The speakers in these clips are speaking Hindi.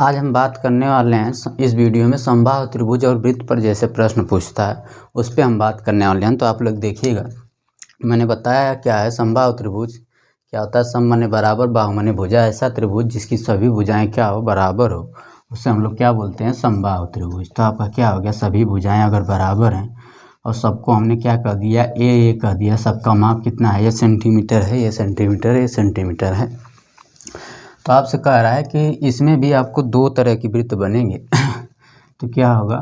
आज हम बात करने वाले हैं इस वीडियो में समबाहु त्रिभुज और वृत्त पर जैसे प्रश्न पूछता है उस पर हम बात करने वाले हैं। तो आप लोग देखिएगा, मैंने बताया क्या है समबाहु त्रिभुज। क्या होता है? सम माने बराबर, बाहु माने भुजा। ऐसा त्रिभुज जिसकी सभी भुजाएं क्या हो, बराबर हो, उससे हम लोग क्या बोलते हैं, समबाहु त्रिभुज। तो आपका क्या हो गया, सभी भुजाएं अगर बराबर हैं और सबको हमने क्या कर दिया, ए कह दिया। सबका माप कितना है, ये सेंटीमीटर है, ये सेंटीमीटर है, ये सेंटीमीटर है। तो आपसे कह रहा है कि इसमें भी आपको दो तरह की वृत्त बनेंगे। तो क्या होगा,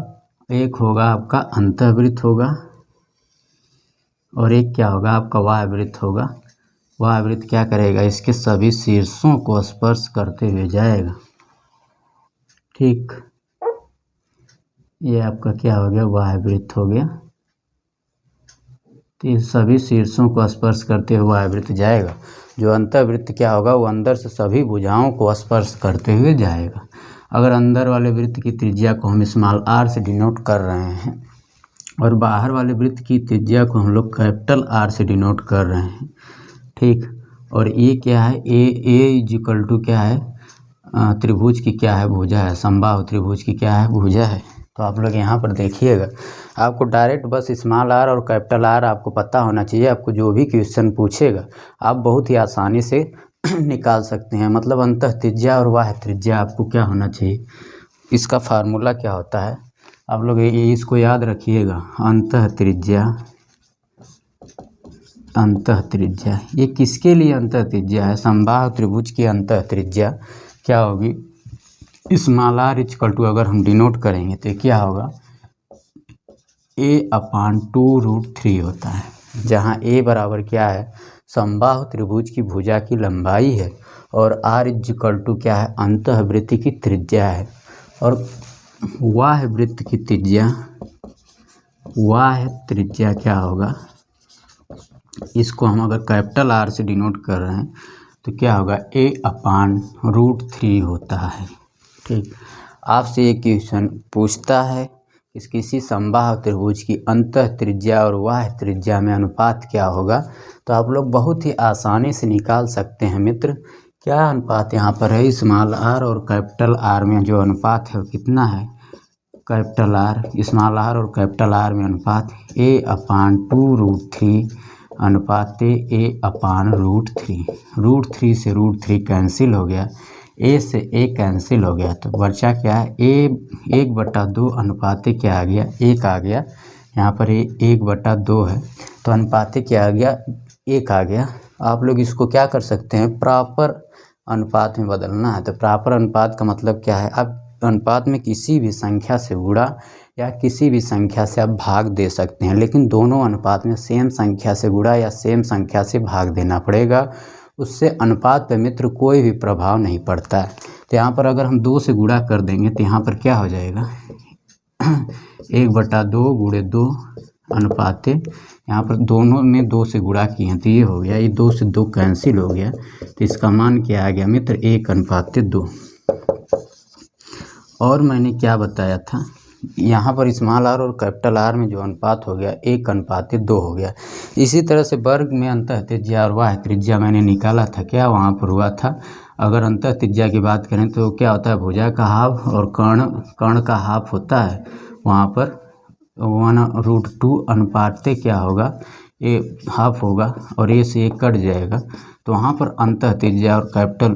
एक होगा आपका अंतःवृत्त होगा और एक क्या होगा आपका वाह्यवृत्त होगा। वाह्यवृत्त क्या करेगा, इसके सभी शीर्षों को स्पर्श करते हुए जाएगा। ठीक, ये आपका क्या हो गया, वाह्यवृत्त हो गया। तो ये सभी शीर्षों को स्पर्श करते हुए वाह्यवृत्त जाएगा। जो अंतःवृत्त क्या होगा, वो अंदर से सभी भुजाओं को स्पर्श करते हुए जाएगा। अगर अंदर वाले वृत्त की त्रिज्या को हम स्मॉल आर से डिनोट कर रहे हैं और बाहर वाले वृत्त की त्रिज्या को हम लोग कैपिटल आर से डिनोट कर रहे हैं। ठीक, और ये क्या है, ए इज इक्वल टू क्या है, त्रिभुज की क्या है, भुजा है। समबाहु त्रिभुज की क्या है, भुजा है। तो आप लोग यहाँ पर देखिएगा, आपको डायरेक्ट बस स्मॉल आर और कैपिटल आर आपको पता होना चाहिए। आपको जो भी क्वेश्चन पूछेगा आप बहुत ही आसानी से निकाल सकते हैं। मतलब अंतः त्रिज्या और बाह्य त्रिज्या आपको क्या होना चाहिए, इसका फार्मूला क्या होता है, आप लोग ये इसको याद रखिएगा। अंतः त्रिज्या, अंतः त्रिज्या, ये किसके लिए अंतः त्रिज्या है, समबाहु त्रिभुज की अंतः त्रिज्या क्या होगी, स्मॉल आर इक्वल टू अगर हम डिनोट करेंगे तो क्या होगा, a/2√3 होता है। जहाँ a बराबर क्या है, समबाहु त्रिभुज की भुजा की लंबाई है और r इक्वल टू क्या है, अंतःवृत्त की त्रिज्या है। और वाह्यवृत्त की त्रिज्या, वाह्य त्रिज्या क्या होगा, इसको हम अगर कैपिटल R से डिनोट कर रहे हैं तो क्या होगा, a/√3 होता है। ठीक, आपसे ये क्वेश्चन पूछता है कि किसी समबाहु त्रिभुज की अंतः त्रिज्या और बाह्य त्रिज्या में अनुपात क्या होगा। तो आप लोग बहुत ही आसानी से निकाल सकते हैं मित्र। क्या अनुपात यहाँ पर है, स्मॉल आर और कैपिटल आर में जो अनुपात है वो कितना है, कैपिटल आर, स्मॉल आर और कैपिटल आर में अनुपात a/2√3 अनुपात a/√3। √3 से √3 कैंसिल हो गया, ए से ए कैंसिल हो गया, तो बचा क्या है, ए 1/2 अनुपात क्या आ गया, 1 आ गया। यहाँ पर ये 1/2 है तो अनुपात क्या आ गया, 1 आ गया। आप लोग इसको क्या कर सकते हैं, प्रॉपर अनुपात में बदलना है। तो प्रॉपर अनुपात का मतलब क्या है, आप अनुपात में किसी भी संख्या से गुणा या किसी भी संख्या से आप भाग दे सकते हैं, लेकिन दोनों अनुपात में सेम संख्या से गुणा या सेम संख्या से भाग देना पड़ेगा। उससे अनुपात पे मित्र कोई भी प्रभाव नहीं पड़ता है। तो यहाँ पर अगर हम 2 से गुणा कर देंगे तो यहाँ पर क्या हो जाएगा, 1/2 × 2 अनुपात, यहाँ पर दोनों में 2 से गुणा किए हैं तो ये हो गया, ये 2 से 2 कैंसिल हो गया। तो इसका मान क्या आ गया मित्र, 1/2। और मैंने क्या बताया था, यहाँ पर स्मॉल आर और कैपिटल आर में जो अनुपात हो गया 1/2 हो गया। इसी तरह से वर्ग में अंतः त्रिज्या और बाह्य त्रिज्या मैंने निकाला था, क्या वहाँ पर हुआ था, अगर अंतः त्रिज्या की बात करें तो क्या होता है, भुजा का हाफ और कर्ण का हाफ होता है। वहाँ पर 1/2 अनुपात क्या होगा, ए हाफ होगा और ए से 1 कट जाएगा। तो वहाँ पर अंतः त्रिज्या और कैपिटल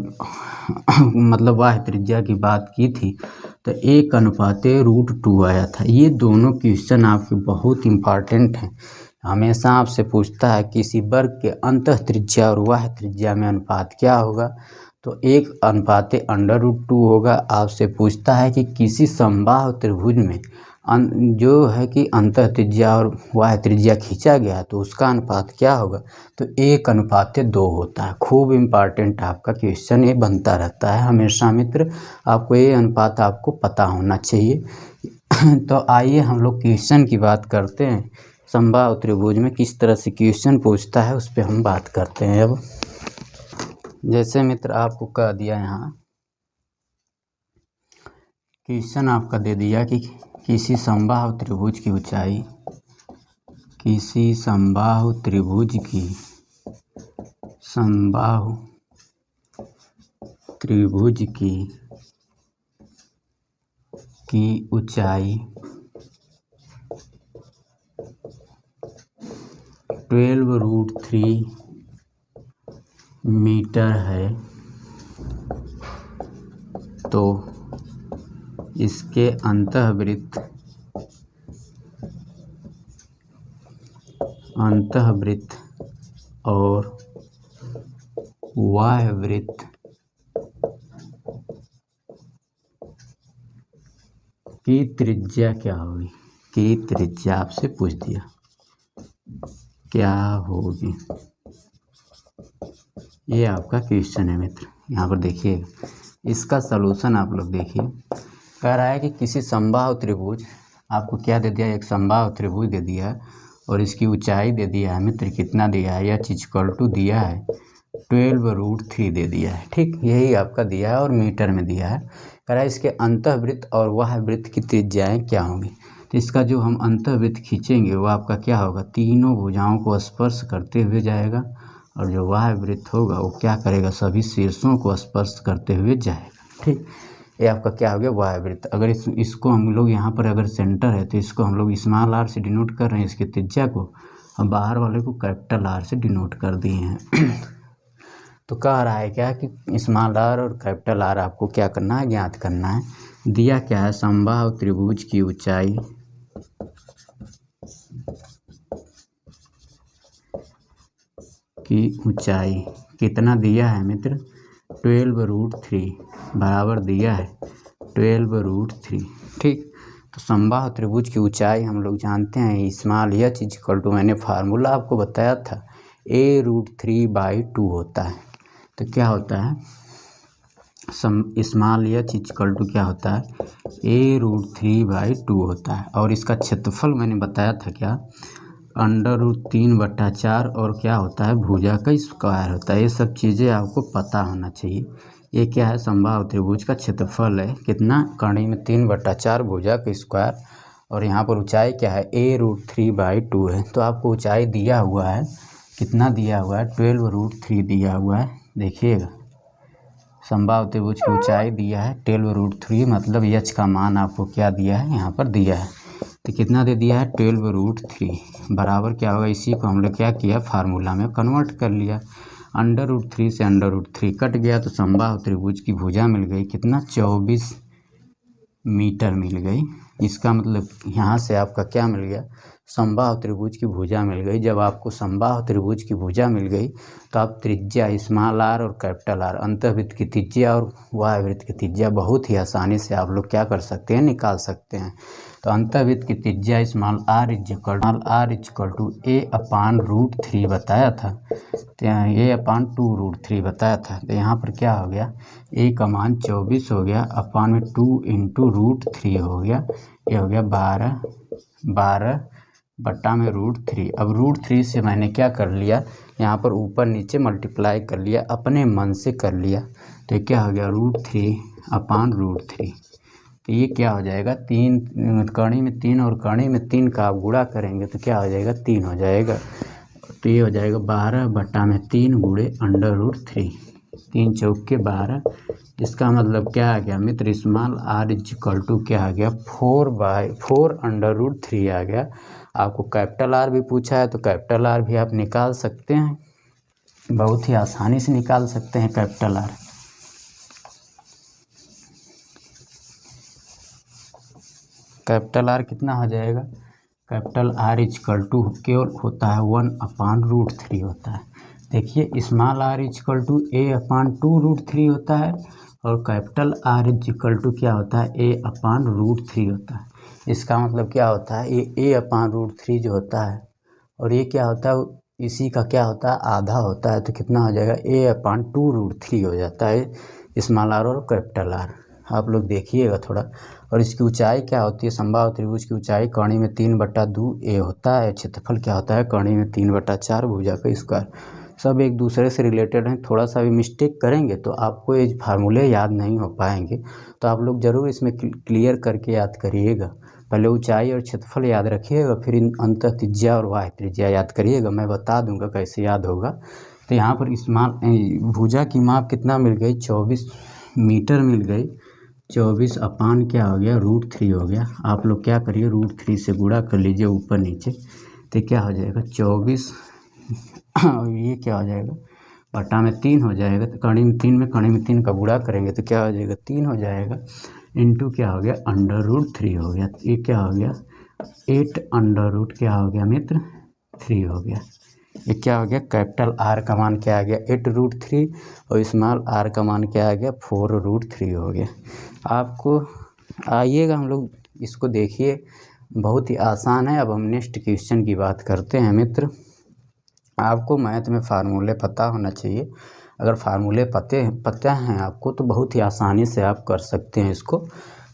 मतलब बाह्य त्रिज्या की बात की थी तो 1/√2 आया था। ये दोनों क्वेश्चन आपके बहुत इम्पॉर्टेंट हैं। हमेशा आपसे पूछता है किसी वर्ग के अंतः त्रिज्या और बाह्य त्रिज्या में अनुपात क्या होगा, तो 1/√2 होगा। आपसे पूछता है कि किसी समबाहु त्रिभुज में जो है कि अंतः त्रिज्या और बाह्य त्रिज्या खींचा गया है तो उसका अनुपात क्या होगा, तो 1/2 होता है। खूब इम्पॉर्टेंट आपका क्वेश्चन ये बनता रहता है हमेशा मित्र, आपको ये अनुपात आपको पता होना चाहिए। तो आइए हम लोग क्वेश्चन की बात करते हैं, समबाहु त्रिभुज में किस तरह से क्वेश्चन पूछता है उस पर हम बात करते हैं। अब जैसे मित्र आपको कह दिया, यहाँ क्वेश्चन आपका दे दिया कि किसी समबाहु त्रिभुज की ऊंचाई, किसी समबाहु त्रिभुज की, समबाहु त्रिभुज की की ऊंचाई 12√3 मीटर है तो इसके अंतःवृत्त और बाह्यवृत्त की त्रिज्या क्या होगी? की त्रिज्या आपसे पूछ दिया क्या होगी। ये आपका क्वेश्चन है मित्र। यहाँ पर देखिए इसका सलूशन आप लोग देखिए। कह रहा है कि किसी समबाहु त्रिभुज, आपको क्या दे दिया, एक समबाहु त्रिभुज दे दिया है और इसकी ऊंचाई दे दिया है मित्र, कितना दिया है, h = दिया है 12√3 दे दिया है। ठीक, यही आपका दिया है और मीटर में दिया है। कह रहा है इसके अंतःवृत्त और बाह्यवृत्त की त्रिज्याएँ क्या होंगी। तो इसका जो हम अंतःवृत्त खींचेंगे वो आपका क्या होगा, तीनों भुजाओं को स्पर्श करते हुए जाएगा और जो बाह्यवृत्त होगा वो क्या करेगा, सभी शीर्षों को स्पर्श करते हुए जाएगा। ठीक, ये आपका क्या हो गया, बाह्यवृत्त। अगर इसको हम लोग यहाँ पर अगर सेंटर है तो इसको हम लोग स्मॉल r से डिनोट कर रहे हैं, इसकी त्रिज्या को हम बाहर वाले को कैपिटल R से डिनोट कर दिए हैं। तो कह रहा है क्या कि स्मॉल r और कैपिटल R आपको क्या करना है, ज्ञात करना है। दिया क्या है, समबाहु त्रिभुज की ऊंचाई कितना दिया है मित्र, 12√3 बराबर दिया है 12√3। ठीक, तो समबाहु त्रिभुज की ऊंचाई हम लोग जानते हैं स्मॉल h = मैंने फार्मूला आपको बताया था a√3/2 होता है। तो क्या होता है, स्मॉल h = क्या होता है, a√3/2 होता है। और इसका क्षेत्रफल मैंने बताया था क्या, √3/4 और क्या होता है, भुजा का स्क्वायर होता है। ये सब चीज़ें आपको पता होना चाहिए। ये क्या है, समबाहु त्रिभुज का क्षेत्रफल है कितना, कड़ी में 3/4 भुजा का स्क्वायर और यहाँ पर ऊंचाई क्या है, a√3/2 है। तो आपको ऊंचाई दिया हुआ है, कितना दिया हुआ है, 12√3 दिया हुआ है। देखिएगा समबाहु त्रिभुज की ऊंचाई दिया है 12√3, मतलब h का मान आपको क्या दिया है, यहाँ पर दिया है। तो कितना दे दिया है, 12√3 बराबर क्या होगा, इसी को हम लोग क्या किया, फार्मूला में कन्वर्ट कर लिया। √3 से √3 कट गया तो समबाहु त्रिभुज की भुजा मिल गई कितना, 24 मीटर मिल गई। इसका मतलब यहाँ से आपका क्या मिल गया, समबाहु त्रिभुज की भुजा मिल गई। जब आपको समबाहु त्रिभुज की भुजा मिल गई तो आप त्रिज्या स्मॉल r और कैपिटल R, अंतःवृत्त की त्रिज्या और बाह्यवृत्त की त्रिज्या बहुत ही आसानी से आप लोग क्या कर सकते हैं, निकाल सकते हैं। तो अंतःवृत्त की त्रिज्या स्मॉल r = a/√3 बताया था, तो यहाँ a/2√3 बताया था। तो यहाँ पर क्या हो गया, a का मान 24 हो गया, अपान में 2 × √3 हो गया, ये हो गया 12 बट्टा में √3। अब √3 से मैंने क्या कर लिया, यहाँ पर ऊपर नीचे मल्टीप्लाई कर लिया, अपने मन से कर लिया। तो क्या हो गया, √3/√3। तो ये क्या हो जाएगा, 3 कड़ी में 3 और कड़ी में 3 का आप गुणा करेंगे तो क्या हो जाएगा, 3 हो जाएगा। तो ये हो जाएगा 12/3 गुणे √3, 3 चौके 12। इसका मतलब क्या आ गया मित्र, स्मॉल r = क्या आ गया, 4/4 आ गया। आपको कैपिटल R भी पूछा है तो कैपिटल R भी आप निकाल सकते हैं, बहुत ही आसानी से निकाल सकते हैं कैपिटल R। कैपिटल R कितना हो जाएगा, कैपिटल R = केवल होता है 1/√3 होता है। देखिए स्मॉल r = a/2√3 होता है और कैपिटल R = क्या होता है, a/√3 होता है। इसका मतलब क्या होता है, ये a/√3 जो होता है और ये क्या होता है, इसी का क्या होता है, आधा होता है। तो कितना हो जाएगा, a/2√3 हो जाता है स्मॉल r और कैपिटल R। आप लोग देखिएगा थोड़ा। और इसकी ऊंचाई क्या होती है, समबाहु त्रिभुज की ऊंचाई कड़ी में 3/2 a होता है, क्षेत्रफल क्या होता है, कड़ी में 3/4 भुजा का स्क्वायर। सब एक दूसरे से रिलेटेड हैं। थोड़ा सा भी मिस्टेक करेंगे तो आपको ये फार्मूले याद नहीं हो पाएंगे। तो आप लोग ज़रूर इसमें क्लियर करके याद करिएगा। पहले ऊंचाई और क्षेत्रफल याद रखिएगा, फिर इन अंतः त्रिज्या और बाह्य त्रिज्या याद करिएगा। मैं बता दूंगा कैसे याद होगा। तो यहाँ पर स्मॉल भुजा की माप कितना मिल गई, 24 मीटर मिल गई। 24 अपान क्या हो गया √3 हो गया। आप लोग क्या करिए √3 से गुणा कर लीजिए ऊपर नीचे, तो क्या हो जाएगा 24 ये क्या हो जाएगा बटा में 3 हो जाएगा, तो कड़ी में 3 का गुणा करेंगे तो क्या हो जाएगा 3 हो जाएगा, इंटू क्या हो गया √3 हो गया। ये क्या हो गया 8 अंडर क्या हो गया मित्र 3 हो गया। ये क्या हो गया कैपिटल आर का मान क्या आ गया 8√3 और स्मॉल आर का मान क्या आ गया 4√3 हो गया। आपको आइएगा हम लोग इसको देखिए, बहुत ही आसान है। अब हम नेक्स्ट क्वेश्चन की बात करते हैं मित्र। आपको मैथ में फार्मूले पता होना चाहिए। अगर फार्मूले पता हैं आपको तो बहुत ही आसानी से आप कर सकते हैं इसको।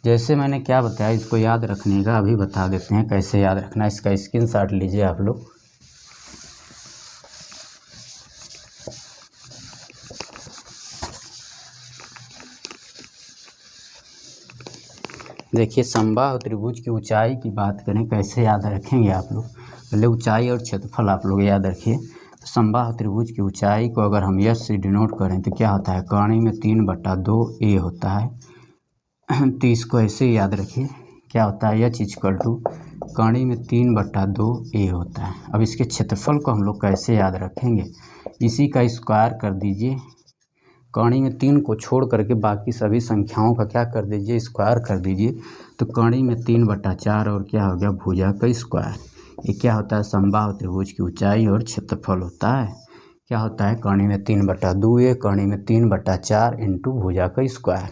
जैसे मैंने क्या बताया इसको याद रखने का अभी बता देते हैं कैसे याद रखना है। इसका स्क्रीनशॉट लीजिए आप लोग। देखिए समबाहु त्रिभुज की ऊंचाई की बात करें कैसे याद रखेंगे आप लोग। पहले ऊंचाई और क्षेत्रफल आप लोग याद रखिए। तो समबाहु त्रिभुज की ऊंचाई को अगर हम यस से डिनोट करें तो क्या होता है कर्ण में 3/2 ए होता है। तो इसको ऐसे ही याद रखिए क्या होता है एच इक्वल टू कर्ण में 3/2 ए होता है। अब इसके क्षेत्रफल को हम लोग कैसे याद रखेंगे, इसी का स्क्वायर कर दीजिए। कर्ण में 3 को छोड़ करके बाकी सभी संख्याओं का क्या कर दीजिए स्क्वायर कर दीजिए। तो कर्ण में 3/4 और क्या हो गया भुजा का स्क्वायर। ये क्या होता है समबाहु त्रिभुज की ऊंचाई और क्षेत्रफल होता है। क्या होता है कर्ण में 3/2 ए कर्ण में 3/4 इंटू भुजा का स्क्वायर।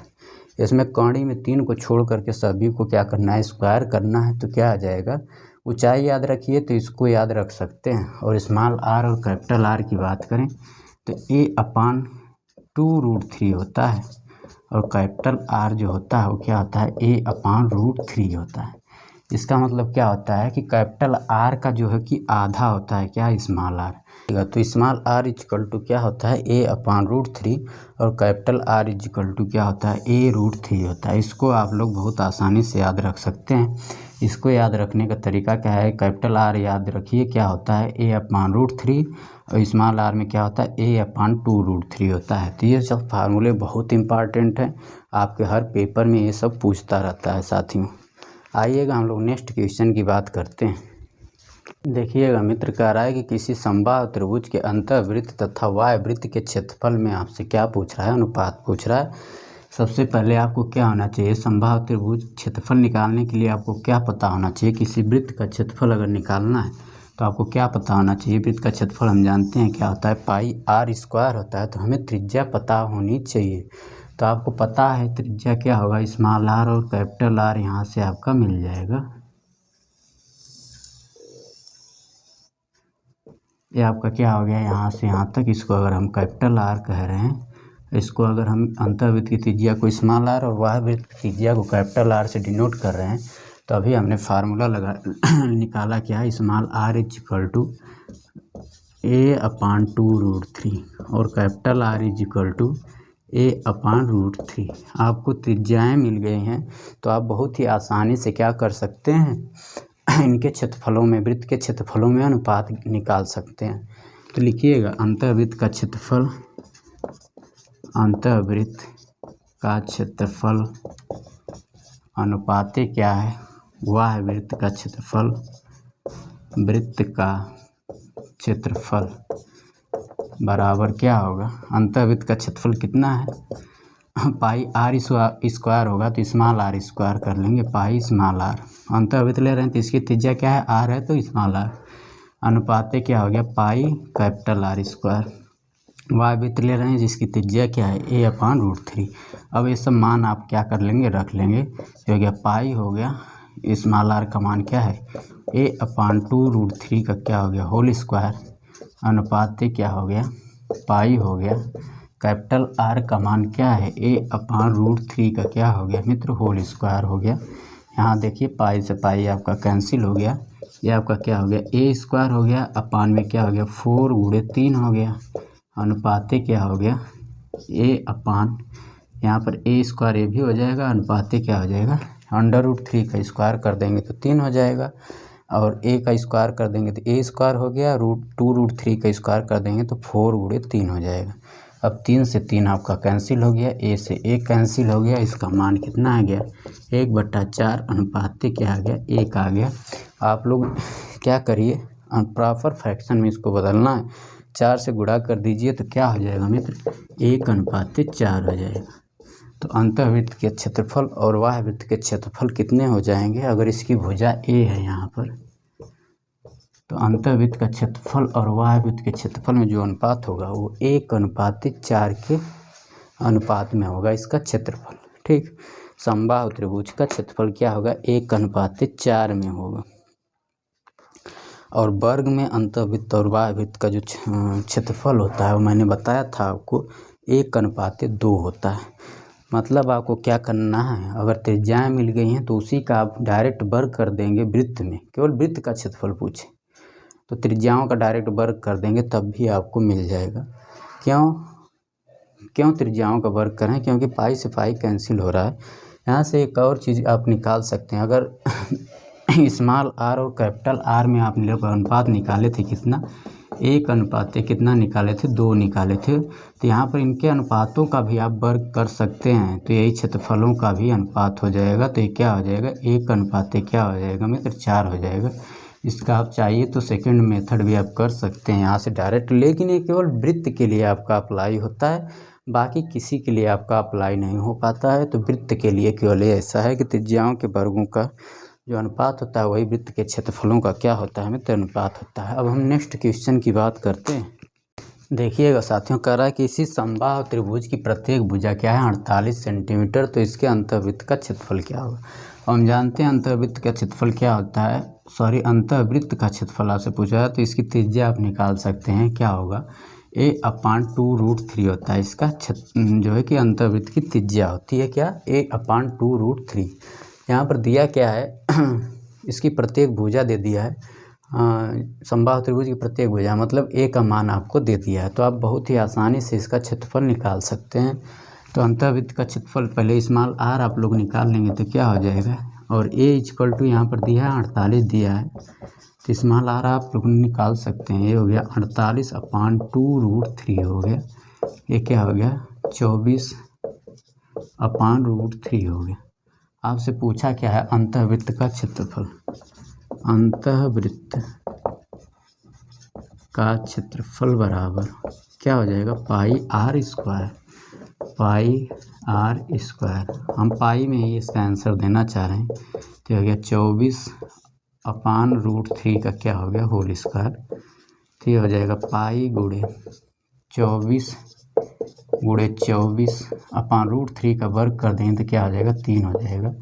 इसमें कर्ण में 3 को छोड़ करके सभी को क्या करना है स्क्वायर करना है। तो क्या आ जाएगा ऊंचाई याद रखिए तो इसको याद रख सकते हैं। और स्मॉल आर और कैपिटल आर की बात करें तो A/2√3 होता है। और कैपिटल आर जो होता है वो क्या होता है A/√3 होता है। इसका मतलब क्या होता है कि कैपिटल आर का जो है कि आधा होता है क्या स्मॉल आर। तो स्मॉल आर इक्वल टू क्या होता है A/√3 और कैपिटल आर इक्वल टू क्या होता है A√3 होता है। इसको आप लोग बहुत आसानी से याद रख सकते हैं। इसको याद रखने का तरीका क्या है कैपिटल आर याद रखिए क्या होता है A/√3 और स्मॉल आर में क्या होता है A/2√3 होता है। तो ये सब फार्मूले बहुत इंपॉर्टेंट हैं, आपके हर पेपर में ये सब पूछता रहता है साथियों। आइएगा हम लोग नेक्स्ट क्वेश्चन की बात करते हैं। देखिएगा मित्र कह रहा है कि किसी समबाहु त्रिभुज के अंतःवृत्त तथा वाह्य वृत्त के क्षेत्रफल में आपसे क्या पूछ रहा है अनुपात पूछ रहा है। सबसे पहले आपको क्या होना चाहिए समबाहु त्रिभुज क्षेत्रफल निकालने के लिए आपको क्या पता होना चाहिए। किसी वृत्त का क्षेत्रफल अगर निकालना है तो आपको क्या पता होना चाहिए। वृत्त का क्षेत्रफल हम जानते हैं क्या होता है πr² होता है। तो हमें त्रिज्या पता होनी चाहिए। तो आपको पता है त्रिज्या क्या होगा स्मॉल आर और कैपिटल आर यहाँ से आपका मिल जाएगा। ये आपका क्या हो गया यहाँ से यहाँ तक। इसको अगर हम कैपिटल आर कह रहे हैं, इसको अगर हम अंतःवृत्त की त्रिज्या को स्मॉल आर और वाह्य वृत्त की त्रिज्या को कैपिटल आर से डिनोट कर रहे हैं, तो अभी हमने फार्मूला निकाला क्या है small are equal to A/2√3 और capital R equal to A/√3। आपको त्रिज्याएँ मिल गई हैं तो आप बहुत ही आसानी से क्या कर सकते हैं इनके क्षेत्रफलों में वृत्त के क्षेत्रफलों में अनुपात निकाल सकते हैं। तो लिखिएगा अंतःवृत्त का क्षेत्रफल अनुपाते क्या है वाह्य वृत्त का क्षेत्रफल वृत्त का क्षेत्रफल बराबर क्या होगा अंतःवृत्त का क्षेत्रफल कितना है πr² होगा तो स्मॉल आर स्क्वायर कर लेंगे पाई स्मॉल आर। अंतःवृत्त ले रहे हैं तो इसकी त्रिज्या क्या है आर है तो स्मॉल आर अनुपाते क्या हो गया पाई कैपिटल R²। वाह्य वृत्त ले रहे हैं जिसकी त्रिज्या क्या है A/√3। अब ये सब मान आप क्या कर लेंगे रख लेंगे। ये हो गया पाई हो गया स्मॉल आर का मान क्या है A/2√3 का क्या हो गया होल स्क्वायर अनुपाते क्या हो गया पाई हो गया कैपिटल आर का मान क्या है A/√3 का क्या हो गया मित्र होल स्क्वायर हो गया। यहाँ देखिए पाई से पाई आपका कैंसिल हो गया। ये आपका क्या हो गया A² हो गया अपान में क्या हो गया 4 × 3 हो गया अनुपाते क्या हो गया A/, यहाँ पर A² ये भी हो जाएगा अनुपाते क्या हो जाएगा √3 का स्क्वायर कर देंगे तो 3 हो जाएगा और A का स्क्वायर कर देंगे तो A² हो गया √2√3 का स्क्वायर कर देंगे तो 4 × 3 हो जाएगा। अब 3 से 3 आपका कैंसिल हो गया, ए से ए कैंसिल हो गया, इसका मान कितना आ गया 1/4 अनुपात क्या आ गया 1 आ गया। आप लोग क्या करिए प्रॉपर फ्रैक्शन में इसको बदलना है, 4 से गुणा कर दीजिए तो क्या हो जाएगा मित्र 1/4 हो जाएगा। तो अंतःवृत्त के क्षेत्रफल और बाह्यवृत्त के क्षेत्रफल कितने हो जाएंगे, अगर इसकी भुजा ए है यहाँ पर तो अंतःवृत्त का क्षेत्रफल और बाह्यवृत्त के क्षेत्रफल में जो अनुपात होगा वो 1/4 के अनुपात में होगा इसका क्षेत्रफल। ठीक, समबाहु त्रिभुज का क्षेत्रफल क्या होगा 1/4 में होगा। और वर्ग में अंतःवृत्त और बाह्यवृत्त का जो क्षेत्रफल होता है वो मैंने बताया था आपको 1/2 होता है। मतलब आपको क्या करना है, अगर त्रिज्याएं मिल गई हैं तो उसी का आप डायरेक्ट वर्ग कर देंगे वृत्त में, केवल वृत्त का क्षेत्रफल पूछे तो त्रिज्याओं का डायरेक्ट वर्ग कर देंगे तब भी आपको मिल जाएगा। क्यों त्रिज्याओं का वर्ग करें, क्योंकि पाई से पाई कैंसिल हो रहा है। यहाँ से एक और चीज़ आप निकाल सकते हैं, अगर स्मॉल आर और कैपिटल आर में आपने लोग अनुपात निकाले थे कितना 1 कितना निकाले थे 2 निकाले थे, तो यहाँ पर इनके अनुपातों का भी आप वर्ग कर सकते हैं, तो यही क्षेत्रफलों का भी अनुपात हो जाएगा। तो ये क्या हो जाएगा 1 क्या हो जाएगा मित्र 4 हो जाएगा। इसका आप चाहिए तो सेकंड मेथड भी आप कर सकते हैं यहाँ से डायरेक्ट, लेकिन ये केवल वृत्त के लिए आपका अप्लाई होता है, बाकी किसी के लिए आपका अप्लाई नहीं हो पाता है। तो वृत्त के लिए केवल ऐसा है कि त्रिज्याओं के वर्गों का जो अनुपात होता है वही वृत्त के क्षेत्रफलों का क्या होता है मित्र अनुपात होता है। अब हम नेक्स्ट क्वेश्चन की बात करते हैं। देखिएगा साथियों, कह रहा है कि इसी समबाहु त्रिभुज की प्रत्येक भुजा क्या है 48 सेंटीमीटर, तो इसके अंतःवृत्त का क्षेत्रफल क्या होगा। हम जानते हैं अंतःवृत्त का क्षेत्रफल क्या होता है, अंतःवृत्त का क्षेत्रफल आपसे पूछा है तो इसकी त्रिज्या आप निकाल सकते हैं, क्या होगा a/2√3 होता है इसका जो है कि अंतःवृत्त की त्रिज्या होती है क्या a/2√3। यहाँ पर दिया क्या है इसकी प्रत्येक भुजा दे दिया है, समबाहु त्रिभुज की प्रत्येक भुजा मतलब a का मान आपको दे दिया है, तो आप बहुत ही आसानी से इसका क्षेत्रफल निकाल सकते हैं। तो अंतःवृत्त का क्षेत्रफल पहले स्मॉल आर आप लोग निकाल लेंगे तो क्या हो जाएगा, और a यहाँ पर दिया है 48 दिया है, तो स्मॉल आर आप लोग निकाल सकते हैं। ये हो गया 48/2√3 हो गया, ये क्या हो गया 24/√3 हो गया। आपसे पूछा क्या है अंतःवृत्त का क्षेत्रफल, अंतःवृत्त का क्षेत्रफल बराबर क्या हो जाएगा पाई r²। हम पाई में ही इसका आंसर देना चाह रहे हैं, तो हो गया 24/√3 का क्या हो गया होल स्क्वायर, तो ये हो जाएगा पाई × 24/24/√3 का वर्ग कर देंगे तो क्या हो जाएगा 3 हो जाएगा,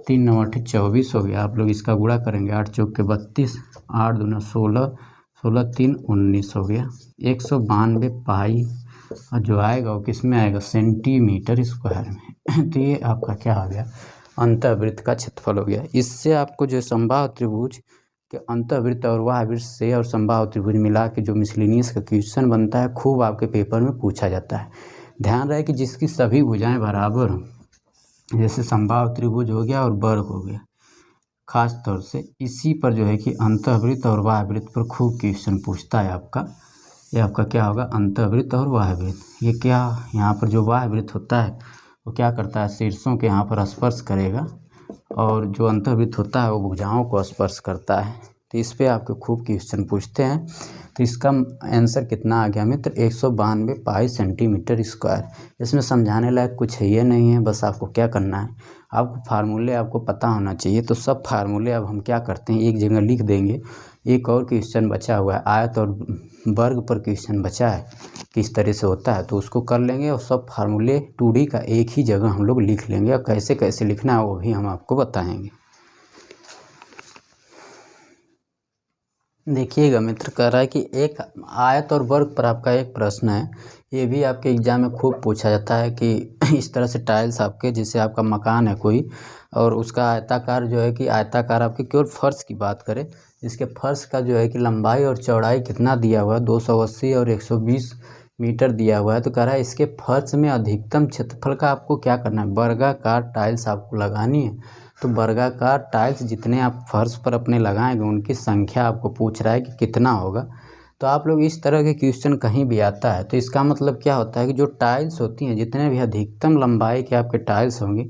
3 9 8 24 हो गया। आप लोग इसका गुणा करेंगे 8 चौक के 32, 8 दूना 16, 16 3 19 हो गया 192 पाई, और जो आएगा वो किस में आएगा सेंटीमीटर स्क्वायर में। तो ये आपका क्या हो गया अंतःवृत्त का क्षेत्रफल हो गया। इससे आपको जो समबाहु त्रिभुज के अंतःवृत्त और बाह्यवृत्त से और समबाहु त्रिभुज मिला के जो मिसलिनियस का क्वेश्चन बनता है खूब आपके पेपर में पूछा जाता है। ध्यान रहे कि जिसकी सभी भुजाएं बराबर हों, जैसे समबाहु त्रिभुज हो गया और वर्ग हो गया, खास तौर से इसी पर जो है कि अंतःवृत्त और बाह्यवृत्त पर खूब क्वेश्चन पूछता है आपका। ये आपका क्या होगा अंतःवृत्त और बाह्यवृत्त। ये क्या यहाँ पर जो बाह्यवृत्त होता है वो क्या करता है शीर्षों के यहाँ पर स्पर्श करेगा, और जो अंतःवृत्त होता है वो भुजाओं को स्पर्श करता है। तो इस पे आपको खूब क्वेश्चन पूछते हैं। तो इसका आंसर कितना आ गया मित्र 192 पाई सेंटीमीटर स्क्वायर। इसमें समझाने लायक कुछ है ये नहीं है, बस आपको क्या करना है आपको फार्मूले आपको पता होना चाहिए। तो सब फार्मूले अब हम क्या करते हैं एक जगह लिख देंगे। एक और क्वेश्चन बचा हुआ है आयत और वर्ग पर क्वेश्चन बचा है किस तरह से होता है, तो उसको कर लेंगे और सब फार्मूले 2D का एक ही जगह हम लोग लिख लेंगे, और कैसे कैसे लिखना है वो भी हम आपको बताएंगे। देखिएगा मित्र, कह रहा है कि एक आयत और वर्ग पर आपका एक प्रश्न है, ये भी आपके एग्जाम में खूब पूछा जाता है कि इस तरह से टाइल्स आपके जैसे आपका मकान है कोई, और उसका आयताकार जो है कि आयताकार आपके केवल फर्श की बात करें, इसके फर्श का जो है कि लंबाई और चौड़ाई कितना दिया हुआ है 280 और 120 मीटर दिया हुआ है। तो कह रहा है इसके फर्श में अधिकतम क्षेत्रफल का आपको क्या करना है वर्गाकार टाइल्स आपको लगानी है। तो वर्गाकार टाइल्स जितने आप फर्श पर अपने लगाएंगे उनकी संख्या आपको पूछ रहा है कि कितना होगा। तो आप लोग इस तरह के क्वेश्चन कहीं भी आता है तो इसका मतलब क्या होता है कि जो टाइल्स होती हैं, जितने भी अधिकतम लंबाई के आपके टाइल्स होंगे,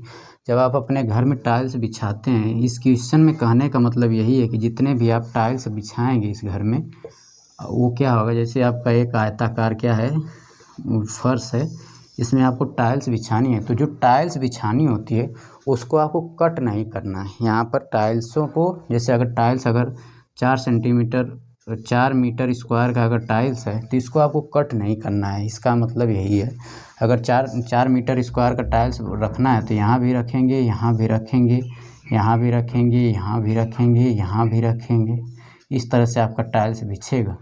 जब आप अपने घर में टाइल्स बिछाते हैं, इस क्वेश्चन में कहने का मतलब यही है कि जितने भी आप टाइल्स बिछाएंगे इस घर में, वो क्या होगा, जैसे आपका एक आयताकार क्या है फर्श है, इसमें आपको टाइल्स बिछानी है, तो जो टाइल्स बिछानी होती है उसको आपको कट नहीं करना है। यहाँ पर टाइल्सों को, जैसे अगर टाइल्स अगर 4 मीटर स्क्वायर का अगर टाइल्स है तो इसको आपको कट नहीं करना है। इसका मतलब यही है, अगर 4 मीटर स्क्वायर का टाइल्स रखना है तो यहाँ भी रखेंगे, यहाँ भी रखेंगे, यहाँ भी रखेंगे, यहाँ भी रखेंगे, यहाँ भी रखेंगे, इस तरह से आपका टाइल्स बिछेगा।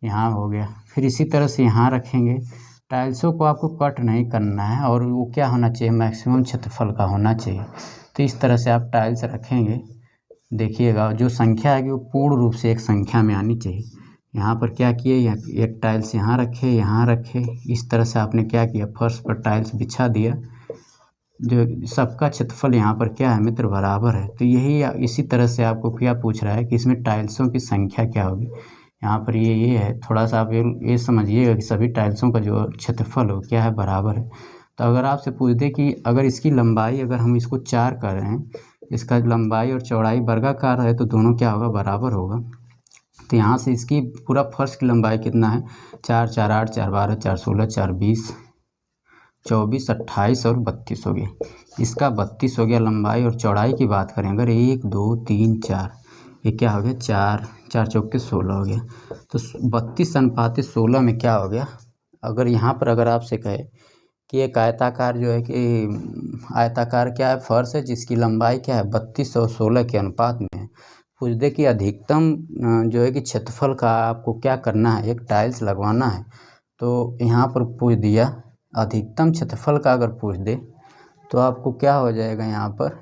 यहाँ हो गया, फिर इसी तरह से यहाँ रखेंगे। टाइल्सों को आपको कट नहीं करना है और वो क्या होना चाहिए, मैक्सिमम क्षेत्रफल का होना चाहिए। तो इस तरह से आप टाइल्स रखेंगे। देखिएगा जो संख्या है कि वो पूर्ण रूप से एक संख्या में आनी चाहिए। यहाँ पर क्या किए, एक टाइल्स यहाँ रखे, यहाँ रखे, इस तरह से आपने क्या किया, फर्श पर टाइल्स बिछा दिया। जो सबका क्षेत्रफल यहाँ पर क्या है मित्र, बराबर है। तो यही इसी तरह से आपको क्या पूछ रहा है कि इसमें टाइल्सों की संख्या क्या होगी। यहाँ पर ये है, थोड़ा सा आप ये समझिएगा कि सभी टाइल्सों का जो क्षेत्रफल हो क्या है, बराबर है। तो अगर आपसे पूछ दे कि अगर इसकी लंबाई, अगर हम इसको 4 कर रहे हैं, इसका लंबाई और चौड़ाई वर्गाकार है, तो दोनों क्या होगा, बराबर होगा। तो यहाँ से इसकी पूरा फर्श की लंबाई कितना है, 4 4 8 4 12 4 16 4 20 24 28 और 32 हो गया। इसका 32 हो गया लंबाई। और चौड़ाई की बात करें अगर 1 2 3 4, ये क्या हो गया, 4 4 चौके 16 हो गया। तो 32:16 में क्या हो गया, अगर यहाँ पर अगर आपसे कहे कि एक आयताकार जो है कि आयताकार क्या है, फर्श है जिसकी लंबाई क्या है 32 और 16 के अनुपात में है, पूछ दे कि अधिकतम जो है कि क्षेत्रफल का आपको क्या करना है, एक टाइल्स लगवाना है। तो यहाँ पर पूछ दिया अधिकतम क्षेत्रफल का, अगर पूछ दे तो आपको क्या हो जाएगा, यहाँ पर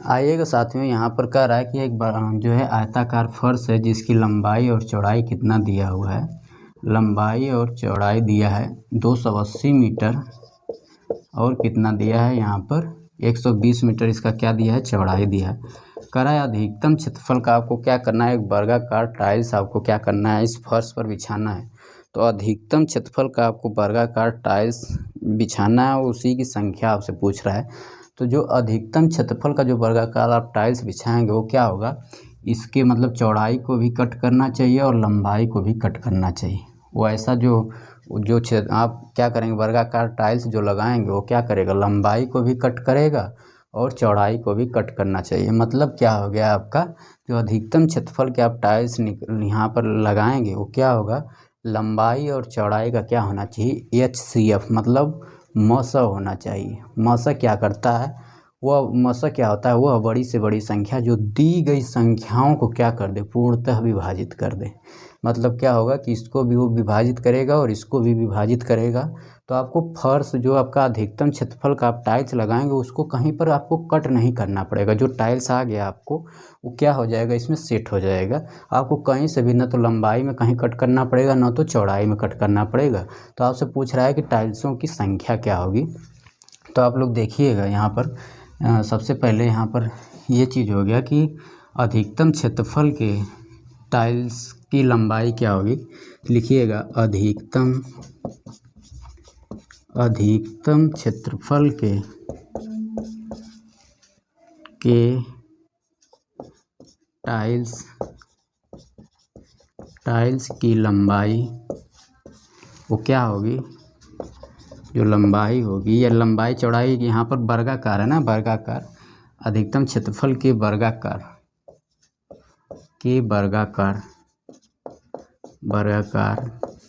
आइएगा साथियों, यहाँ पर कह रहा है कि एक जो है आयताकार फर्श है जिसकी लंबाई और चौड़ाई कितना दिया हुआ है, लंबाई और चौड़ाई दिया है 280 मीटर और कितना दिया है यहाँ पर 120 मीटर, इसका क्या दिया है, चौड़ाई दिया है। कह रहा है अधिकतम क्षेत्रफल का आपको क्या करना है, एक वर्गाकार टाइल्स आपको क्या करना है, इस फर्श पर बिछाना है। तो अधिकतम क्षेत्रफल का आपको वर्गाकार टाइल्स बिछाना है, उसी की संख्या आपसे पूछ रहा है। तो जो अधिकतम क्षेत्रफल का जो वर्गाकार आप टाइल्स बिछाएंगे वो क्या होगा, इसके मतलब चौड़ाई को भी कट करना चाहिए और लंबाई को भी कट करना चाहिए। वो ऐसा जो क्षेत्र आप क्या करेंगे, वर्गाकार टाइल्स जो लगाएंगे वो क्या करेगा, लंबाई को भी कट करेगा और चौड़ाई को भी कट करना चाहिए। मतलब क्या हो गया, आपका जो अधिकतम क्षेत्रफल के आप टाइल्स यहाँ पर लगाएंगे वो क्या होगा, लंबाई और चौड़ाई का क्या होना चाहिए, HCF मतलब मस होना चाहिए। मस क्या करता है, वह मस क्या होता है, वह बड़ी से बड़ी संख्या जो दी गई संख्याओं को क्या कर दे, पूर्णतः विभाजित कर दे। मतलब क्या होगा कि इसको भी वो विभाजित करेगा और इसको भी विभाजित करेगा। तो आपको फर्श जो आपका अधिकतम क्षेत्रफल का आप टाइल्स लगाएंगे उसको कहीं पर आपको कट नहीं करना पड़ेगा। जो टाइल्स आ गया आपको वो क्या हो जाएगा, इसमें सेट हो जाएगा। आपको कहीं से भी ना तो लंबाई में कहीं कट करना पड़ेगा, ना तो चौड़ाई में कट करना पड़ेगा। तो आपसे पूछ रहा है कि टाइल्सों की संख्या क्या होगी। तो आप लोग देखिएगा यहाँ पर सबसे पहले यहाँ पर ये चीज़ हो गया कि अधिकतम क्षेत्रफल के टाइल्स की लंबाई क्या होगी। लिखिएगा अधिकतम क्षेत्रफल के टाइल्स की लंबाई वो क्या होगी, जो लंबाई होगी या लंबाई चौड़ाई यहाँ पर वर्गाकार है ना, वर्गाकार अधिकतम क्षेत्रफल के वर्गाकार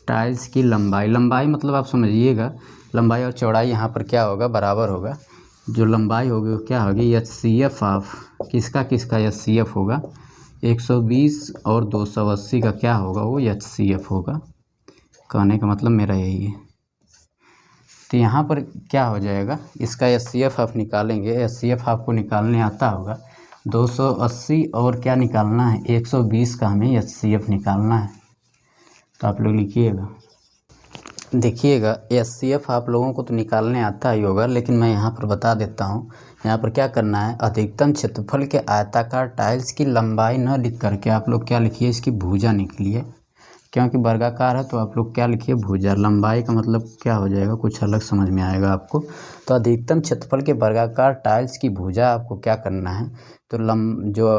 टाइल्स की लंबाई मतलब आप समझिएगा लंबाई और चौड़ाई यहाँ पर क्या होगा, बराबर होगा। जो लंबाई होगी वो क्या होगी, HCF ऑफ किसका HCF होगा, 120 और 280 का क्या होगा, वो HCF होगा। कहने का मतलब मेरा यही है। तो यहाँ पर क्या हो जाएगा, इसका HCF आप निकालेंगे। HCF आपको निकालने आता होगा। 280 और क्या निकालना है, 120 का हमें HCF निकालना है। तो आप लोग लिखिएगा, देखिएगा HCF आप लोगों को तो निकालने आता ही होगा, लेकिन मैं यहाँ पर बता देता हूँ। यहाँ पर क्या करना है, अधिकतम क्षेत्रफल के आयताकार टाइल्स की लंबाई न लिख करके आप लोग क्या लिखिए, इसकी भुजा निकलिए। क्योंकि वर्गाकार है तो आप लोग क्या लिखिए, भुजा। लंबाई का मतलब क्या हो जाएगा, कुछ अलग समझ में आएगा आपको। तो अधिकतम क्षेत्रफल के वर्गाकार टाइल्स की भुजा आपको क्या करना है, तो जो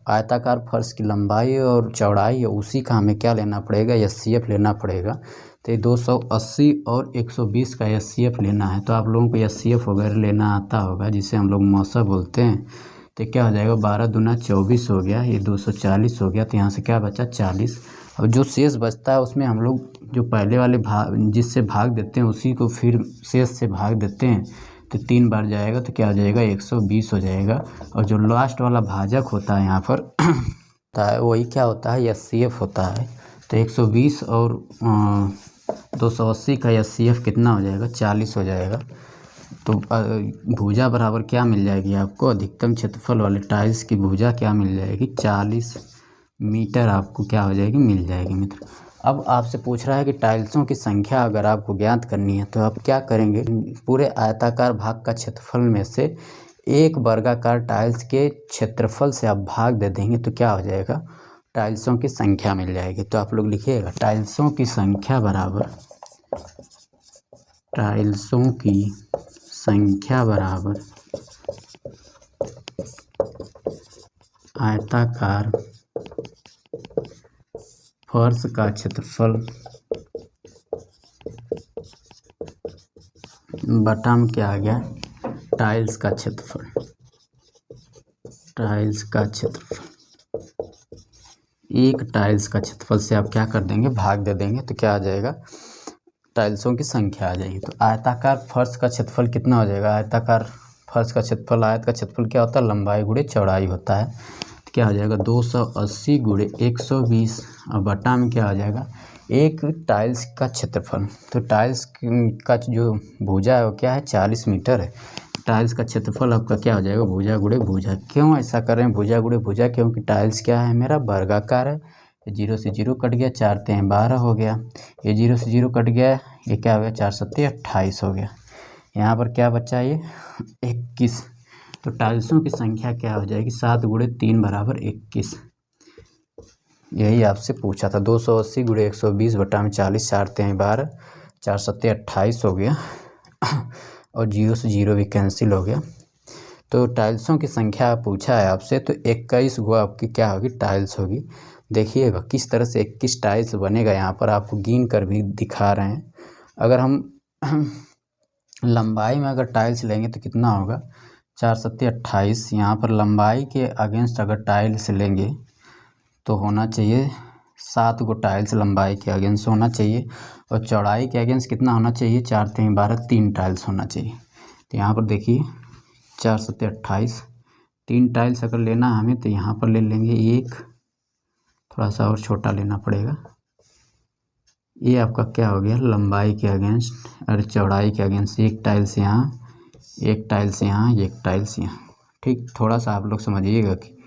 आयताकार फर्श की लंबाई और चौड़ाई है उसी का हमें क्या लेना पड़ेगा, HCF लेना पड़ेगा। तो ये 280 और 120 का HCF लेना है। तो आप लोगों को HCF वगैरह लेना आता होगा, जिसे हम लोग मौसा बोलते हैं। तो क्या हो जाएगा, 12 दूना 24 हो गया, ये 240 हो गया। तो यहाँ से क्या बचा, 40। और जो शेष बचता है उसमें हम लोग जो पहले वाले भाग जिससे भाग देते हैं उसी को फिर शेष से भाग देते हैं। तो 3 बार जाएगा तो क्या हो जाएगा, 120 हो जाएगा। और जो लास्ट वाला भाजक होता है यहाँ पर वही क्या होता है, HCF होता है। तो 120 और 280 का HCF कितना हो जाएगा, 40 हो जाएगा। तो भुजा बराबर क्या मिल जाएगी आपको, अधिकतम क्षेत्रफल वाले टाइल्स की भुजा क्या मिल जाएगी, 40 मीटर आपको क्या हो जाएगी, मिल जाएगी मित्र। अब आपसे पूछ रहा है कि टाइल्सों की संख्या अगर आपको ज्ञात करनी है तो आप क्या करेंगे, पूरे आयताकार भाग का क्षेत्रफल में से एक वर्गाकार टाइल्स के क्षेत्रफल से आप भाग दे देंगे तो क्या हो जाएगा, टाइल्सों की संख्या मिल जाएगी। तो आप लोग लिखिएगा, टाइल्सों की संख्या बराबर, टाइल्सों की संख्या बराबर आयताकार फर्श का क्षेत्रफल बटा में क्या आ गया, टाइल्स का क्षेत्रफल। टाइल्स का क्षेत्रफल, एक टाइल्स का क्षेत्रफल से आप क्या कर देंगे, भाग दे देंगे तो क्या आ जाएगा, टाइल्सों की संख्या आ जाएगी। तो आयताकार फर्श का क्षेत्रफल कितना हो जाएगा, आयताकार फर्श का क्षेत्रफल, आयत का क्षेत्रफल क्या होता है, लंबाई गुणे चौड़ाई होता है। तो क्या हो जाएगा, 280 गुणे 120 और बटा में क्या आ जाएगा, एक टाइल्स का क्षेत्रफल। तो टाइल्स का जो भुजा है वो क्या है, 40 मीटर है। टाइल्स का क्षेत्रफल आपका क्या हो जाएगा, भुजा गुणे भुजा। क्यों ऐसा कर रहे हैं, भुजा गुणे भुजा, क्योंकि टाइल्स क्या है, मेरा वर्गाकार है। 0 से 0 कट गया, 4 3 12 हो गया। ये 0 से 0 कट गया, ये क्या हो गया, 4 7 28 हो गया। यहाँ पर क्या बचा, ये 21। तो टाइल्सों की संख्या क्या हो जाएगी, 7 गुणे 3 बराबर 21। यही आपसे पूछा था। 280 गुणे 120 बटा में 40, 4 3 12, 4 7 28 हो गया। और 0 से 0 भी कैंसिल हो गया। तो टाइल्सों की संख्या पूछा है आपसे, तो 21 गो आपकी क्या होगी, टाइल्स होगी। देखिएगा किस तरह से 21 टाइल्स बनेगा, यहाँ पर आपको गिन कर भी दिखा रहे हैं। अगर हम लंबाई में अगर टाइल्स लेंगे तो कितना होगा, 4 7 28। यहाँ पर लंबाई के अगेंस्ट अगर टाइल्स लेंगे तो होना चाहिए 7 गो टाइल्स लंबाई के अगेंस्ट होना चाहिए। और चौड़ाई के अगेंस्ट कितना होना चाहिए, 4 3 12, 3 टाइल्स होना चाहिए। तो यहाँ पर देखिए 4 7 28, 3 टाइल्स अगर लेना हमें तो यहाँ पर ले लेंगे एक, थोड़ा सा और छोटा लेना पड़ेगा। ये आपका क्या हो गया, लंबाई के अगेंस्ट और चौड़ाई के अगेंस्ट, एक टाइल्स यहाँ, एक टाइल्स यहाँ, एक टाइल्स यहाँ। ठीक, थोड़ा सा आप लोग समझिएगा कि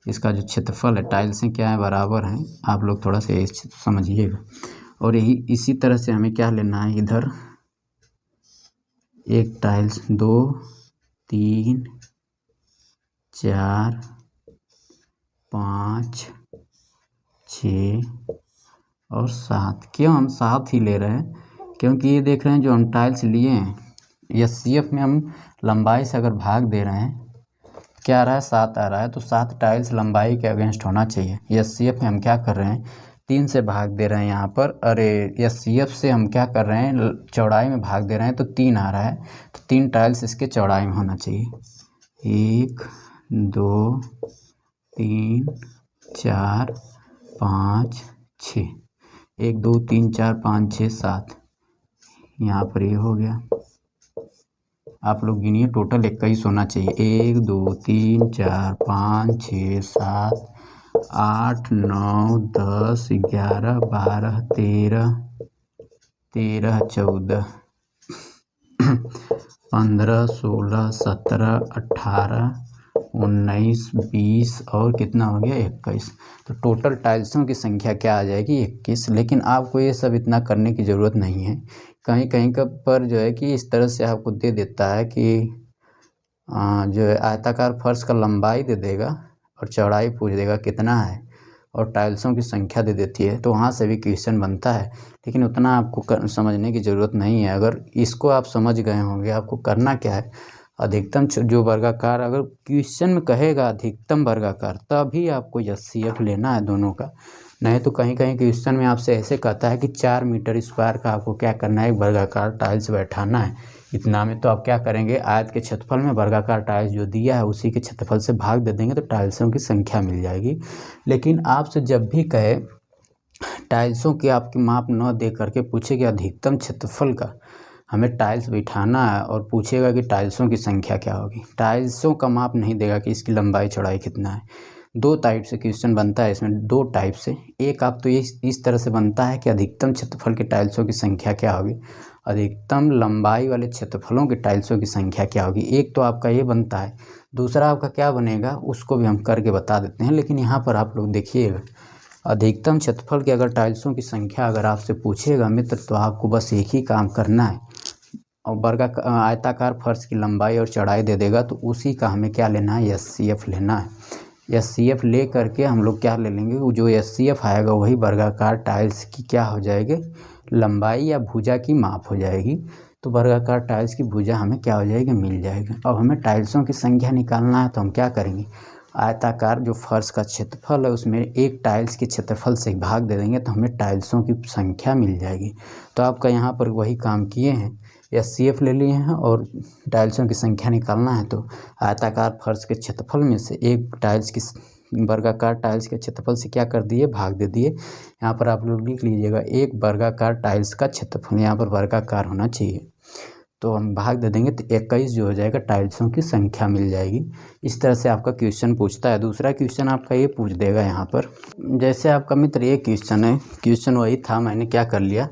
इसका जो क्षेत्रफल है, टाइल्सें क्या है, बराबर हैं। आप लोग थोड़ा सा समझिएगा। और यही इसी तरह से हमें क्या लेना है, इधर एक टाइल्स, 2 3 4 5 6 और 7। क्यों हम 7 ही ले रहे हैं, क्योंकि ये देख रहे हैं जो हम टाइल्स लिए हैं, HCF में हम लंबाई से अगर भाग दे रहे हैं, क्या आ रहा है, 7 आ रहा है। तो 7 टाइल्स लंबाई के अगेंस्ट होना चाहिए। HCF में हम क्या कर रहे हैं, 3 से भाग दे रहे हैं यहाँ पर। अरे HCF से हम क्या कर रहे हैं, चौड़ाई में भाग दे रहे हैं तो 3 आ रहा है। तो 3 टाइल्स इसके चौड़ाई में होना चाहिए। 1 2 3 4 5 6, 1 2 3 4 5 6 7, यहाँ पर ये हो गया। आप लोग गिनिए, टोटल 21 होना चाहिए। 1 2 3 4 5 6 7 8 9 10 11 12 13 14 15, 16, 17, 18, 19, 20 और कितना हो गया 21। तो टोटल टाइल्सों की संख्या क्या आ जाएगी 21। लेकिन आपको ये सब इतना करने की ज़रूरत नहीं है। कहीं कहीं का पर जो है कि इस तरह से आपको दे देता है कि जो है आयताकार फर्श का लंबाई दे देगा और चौड़ाई पूछ देगा कितना है और टाइल्सों की संख्या दे देती है, तो वहाँ से भी क्वेश्चन बनता है। लेकिन उतना आपको समझने की ज़रूरत नहीं है। अगर इसको आप समझ गए होंगे, आपको करना क्या है, अधिकतम जो वर्गाकार, अगर क्वेश्चन में कहेगा अधिकतम वर्गाकार, तभी आपको एचसीएफ लेना है दोनों का। नहीं तो कहीं कहीं क्वेश्चन में आपसे ऐसे कहता है कि 4 मीटर स्क्वायर का आपको क्या करना है, एक वर्गाकार टाइल्स बैठाना है इतना में। तो आप क्या करेंगे, आयत के क्षेत्रफल में वर्गाकार टाइल्स जो दिया है उसी के क्षेत्रफल से भाग दे देंगे तो टाइल्सों की संख्या मिल जाएगी। लेकिन आपसे जब भी कहे टाइल्सों की आपकी माप न दे करके पूछे कि अधिकतम क्षेत्रफल का हमें टाइल्स बिठाना है और पूछेगा कि टाइल्सों की संख्या क्या होगी, टाइल्सों का माप नहीं देगा कि इसकी लंबाई चौड़ाई कितना है। दो टाइप से क्वेश्चन बनता है इसमें, दो टाइप से। एक आप तो इस तरह से बनता है कि अधिकतम क्षेत्रफल के टाइल्सों की संख्या क्या होगी, अधिकतम लंबाई वाले क्षेत्रफलों की टाइल्सों की संख्या क्या होगी। एक तो आपका ये बनता है। दूसरा आपका क्या बनेगा उसको भी हम करके बता देते हैं। लेकिन यहाँ पर आप लोग देखिएगा, अधिकतम क्षेत्रफल की अगर टाइल्सों की संख्या अगर आपसे पूछेगा मित्र, तो आपको बस एक ही काम करना है, और आयताकार फर्श की लंबाई और चौड़ाई दे देगा तो उसी का हमें क्या लेना है, एचसीएफ लेना है। एचसीएफ ले करके हम लोग क्या ले लेंगे, वो जो एचसीएफ आएगा वही वर्गाकार टाइल्स की क्या हो जाएगी, लंबाई या भुजा की माप हो जाएगी। तो वर्गाकार टाइल्स की भुजा हमें क्या हो जाएगी, मिल जाएगी। अब हमें टाइल्सों की संख्या निकालना है तो हम क्या करेंगे, आयताकार जो फर्श का क्षेत्रफल है उसमें एक टाइल्स के क्षेत्रफल से भाग दे देंगे तो हमें टाइल्सों की संख्या मिल जाएगी। तो आपका यहाँ पर वही काम किए हैं, एचसीएफ ले लिए हैं और टाइल्सों की संख्या निकालना है। तो आयताकार फर्श के क्षेत्रफल में से एक टाइल्स की वर्गाकार टाइल्स के क्षेत्रफल से क्या कर दिए, भाग दे दिए। यहाँ पर आप लोग लिख लीजिएगा, एक वर्गाकार टाइल्स का क्षेत्रफल, यहाँ पर वर्गाकार होना चाहिए, तो हम भाग दे देंगे तो 21 जो हो जाएगा टाइल्सों की संख्या मिल जाएगी। इस तरह से आपका क्वेश्चन पूछता है। दूसरा क्वेश्चन आपका ये पूछ देगा यहाँ पर, जैसे आपका मित्र ये क्वेश्चन है, क्वेश्चन वही था, मैंने क्या कर लिया,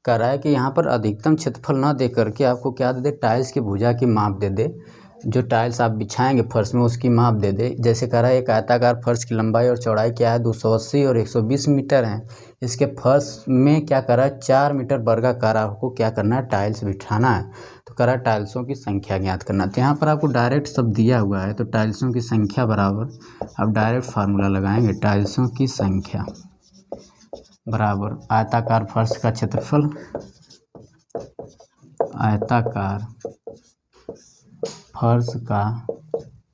कह रहा है कि यहाँ पर अधिकतम क्षेत्रफल ना दे करके आपको क्या दे दे, टाइल्स की भुजा की माप दे दे, जो टाइल्स आप बिछाएंगे फर्श में उसकी माप दे दे। जैसे कह रहा है एक आयताकार फर्श की लंबाई और चौड़ाई क्या है, 280 और 120 मीटर है। इसके फर्श में क्या कर रहा है, 4 मीटर वर्गाकार आपको क्या करना है, टाइल्स बिठाना है। तो कह रहा है टाइल्सों की संख्या ज्ञात करना। तो यहाँ पर आपको डायरेक्ट सब दिया हुआ है, तो टाइल्सों की संख्या बराबर आप डायरेक्ट फार्मूला लगाएंगे, टाइल्सों की संख्या बराबर आयताकार फर्श का क्षेत्रफल, आयताकार फर्श का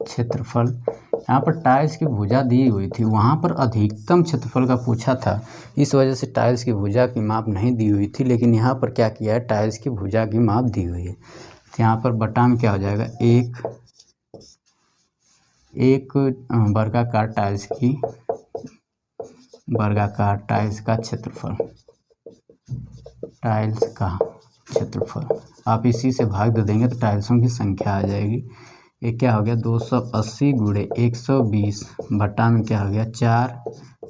क्षेत्रफल। यहाँ पर टाइल्स की भुजा दी हुई थी, वहाँ पर अधिकतम क्षेत्रफल का पूछा था, इस वजह से टाइल्स की भुजा की माप नहीं दी हुई थी। लेकिन यहाँ पर क्या किया है, टाइल्स की भुजा की माप दी हुई है। तो यहाँ पर बटा में क्या हो जाएगा, एक वर्गाकार टाइल्स की वर्गाकार टाइल्स का क्षेत्रफल, टाइल्स का क्षेत्रफल आप इसी से भाग दे देंगे तो टाइल्सों की संख्या आ जाएगी। ये क्या हो गया, 280 गुणे 120 बटा में क्या हो गया, 4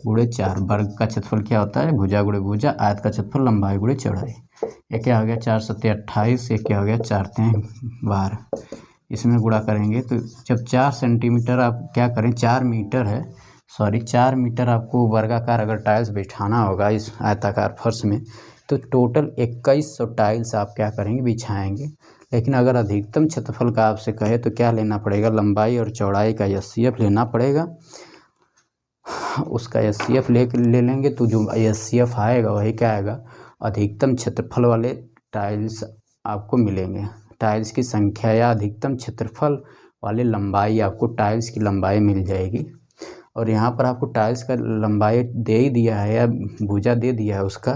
गुणे 4। वर्ग का क्षेत्रफल क्या होता है, भुजा गुणे भुजा, आयत का क्षेत्रफल लंबाई गुणे चौड़ाई। ये क्या हो गया, 4 सत्ते 28, ये क्या हो गया, 4 तें 12। इसमें गुणा करेंगे तो जब 4 सेंटीमीटर आप क्या करें, 4 मीटर है, सॉरी 4 मीटर आपको वर्गाकार अगर टाइल्स बिछाना होगा इस आयताकार फर्श में, तो टोटल 2100 टाइल्स आप क्या करेंगे, बिछाएंगे। लेकिन अगर अधिकतम क्षेत्रफल का आपसे कहे तो क्या लेना पड़ेगा, लंबाई और चौड़ाई का एचसीएफ लेना पड़ेगा। उसका एचसीएफ ले लेंगे तो जो एचसीएफ आएगा वही क्या आएगा, अधिकतम क्षेत्रफल वाले टाइल्स आपको मिलेंगे। टाइल्स की संख्या या अधिकतम क्षेत्रफल वाले लंबाई, आपको टाइल्स की लंबाई मिल जाएगी। और यहाँ पर आपको टाइल्स का लंबाई दे ही दिया है या भुजा दे दिया है उसका,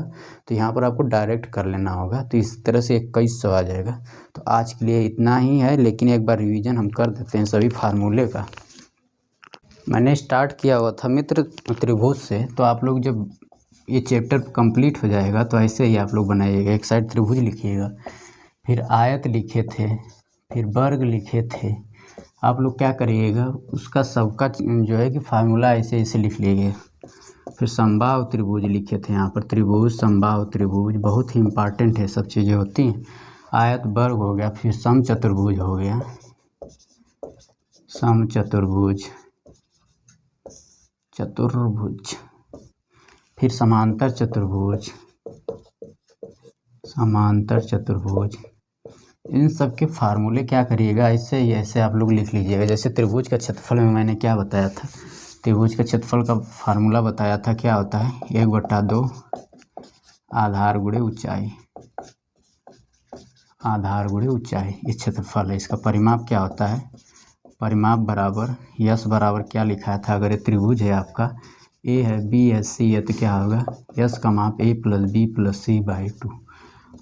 तो यहाँ पर आपको डायरेक्ट कर लेना होगा। तो इस तरह से 2100 आ जाएगा। तो आज के लिए इतना ही है, लेकिन एक बार रिवीजन हम कर देते हैं सभी फार्मूले का। मैंने स्टार्ट किया हुआ था मित्र त्रिभुज से, तो आप लोग जब ये चैप्टर कंप्लीट हो जाएगा तो ऐसे ही आप लोग बनाइएगा। एक साइड त्रिभुज लिखिएगा, फिर आयत लिखे थे, फिर वर्ग लिखे थे। आप लोग क्या करिएगा, उसका सबका जो है कि फार्मूला ऐसे ऐसे लिख लीजिए। फिर समबाहु त्रिभुज लिखे थे, यहाँ पर त्रिभुज समबाहु त्रिभुज बहुत ही इम्पॉर्टेंट है, सब चीज़ें होती हैं। आयत वर्ग हो गया, फिर समचतुर्भुज हो गया, समचतुर्भुज, चतुर्भुज, फिर समांतर चतुर्भुज, समांतर चतुर्भुज। इन सब के फार्मूले क्या करिएगा, ऐसे ही ऐसे आप लोग लिख लीजिएगा। जैसे त्रिभुज का क्षेत्रफल में मैंने क्या बताया था, त्रिभुज का क्षेत्रफल का फार्मूला बताया था, क्या होता है 1/2 आधार गुणे ऊंचाई, आधार गुणे ऊंचाई, इस क्षेत्रफल है। इसका परिमाप क्या होता है, परिमाप बराबर यस बराबर क्या लिखा था, अगर ये त्रिभुज है आपका, ए है, बी है, सी है, तो क्या होगा यस का माप a + b + c/2।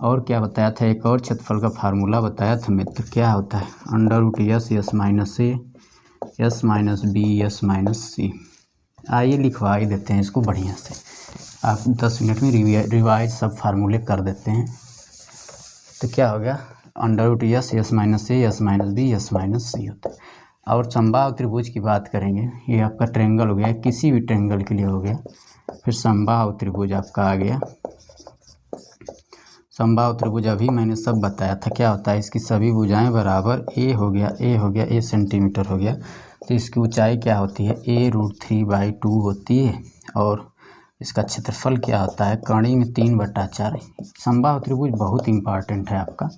और क्या बताया था, एक और क्षेत्रफल का फार्मूला बताया था मित्र, क्या होता है √S S - a S - b S - c। आइए लिखवा ही देते हैं इसको बढ़िया से, आप 10 मिनट में रिवाइज सब फार्मूले कर देते हैं। तो क्या हो गया √S S - a S - b S - c होता है। और समबाहु त्रिभुज की बात करेंगे, ये आपका ट्रायंगल हो गया, किसी भी ट्रायंगल के लिए हो गया। फिर समबाहु त्रिभुज आपका आ गया, समबाहु त्रिभुज अभी मैंने सब बताया था, क्या होता है इसकी सभी भुजाएं बराबर a हो गया, a सेंटीमीटर हो गया, तो इसकी ऊंचाई क्या होती है a√3/2 होती है। और इसका क्षेत्रफल क्या होता है कणी में 3/4। समबाहु त्रिभुज बहुत इंपॉर्टेंट है आपका,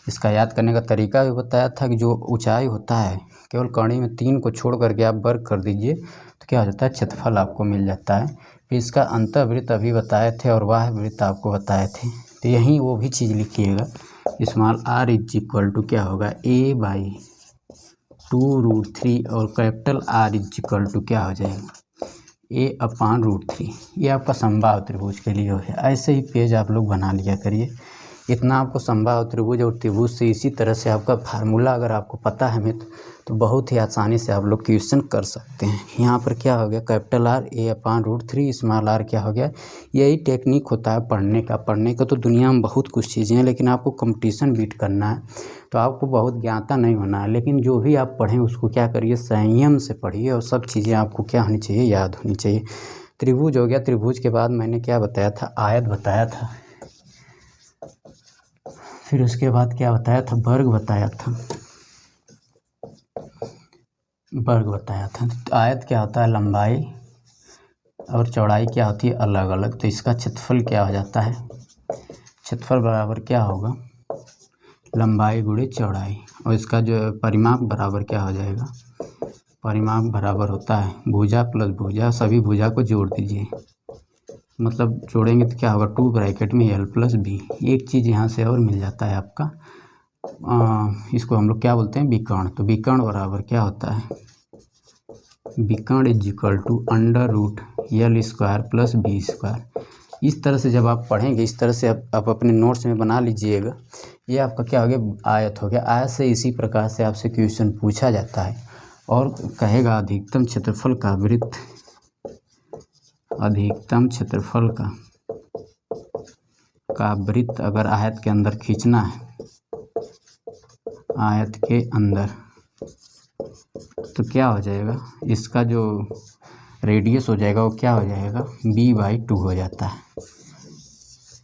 इसका याद करने का तरीका भी बताया था कि जो ऊंचाई होता है केवल कणी में 3 को छोड़ करके आप वर्ग कर दीजिए तो क्या हो जाता है क्षेत्रफल आपको मिल जाता है। फिर इसका अंतःवृत्त अभी बताए थे और वाह्य वृत्त आपको बताए थे, तो यहीं वो भी चीज़ लिखिएगा, स्मॉल r = क्या होगा a/2√3 और कैपिटल R क्या हो जाएगा a/√3। ये आपका समबाहु त्रिभुज के लिए है। ऐसे ही पेज आप लोग बना लिया करिए, इतना आपको समबाहु त्रिभुज और त्रिभुज से इसी तरह से आपका फार्मूला अगर आपको पता है मित्र तो बहुत ही आसानी से आप लोग क्वेश्चन कर सकते हैं। यहाँ पर क्या हो गया capital R a/√3, small r क्या हो गया। यही टेक्निक होता है पढ़ने का तो दुनिया में बहुत कुछ चीज़ें हैं, लेकिन आपको कंपटीशन बीट करना है तो आपको बहुत ज्ञाता नहीं होना है, लेकिन जो भी आप पढ़ें उसको क्या करिए संयम से पढ़िए और सब चीज़ें आपको क्या होनी चाहिए याद होनी चाहिए। त्रिभुज हो गया, त्रिभुज के बाद मैंने क्या बताया था आयत बताया था, फिर उसके बाद क्या बताया था वर्ग बताया था, वर्ग बताया था। तो आयत क्या होता है लंबाई और चौड़ाई क्या होती है अलग अलग, तो इसका क्षेत्रफल क्या हो जाता है, क्षेत्रफल बराबर क्या होगा लंबाई गुणे चौड़ाई, और इसका जो परिमाप बराबर क्या हो जाएगा, परिमाप बराबर होता है भुजा प्लस भुजा, सभी भुजा को जोड़ दीजिए, मतलब जोड़ेंगे तो क्या होगा 2 ब्रैकेट में L + B। एक चीज़ यहाँ से और मिल जाता है आपका, इसको हम लोग क्या बोलते हैं विकर्ण, तो विकर्ण बराबर क्या होता है विकर्ण = √L² + B²। इस तरह से जब आप पढ़ेंगे इस तरह से आप अपने नोट्स में बना लीजिएगा। ये आपका क्या हो गया आयत हो गया। आयत से इसी प्रकार से आपसे क्वेश्चन पूछा जाता है और कहेगा अधिकतम क्षेत्रफल का वृत्त, अधिकतम क्षेत्रफल का वृत्त अगर आयत के अंदर खींचना है, आयत के अंदर, तो क्या हो जाएगा इसका जो रेडियस हो जाएगा वो क्या हो जाएगा b/2 हो जाता है।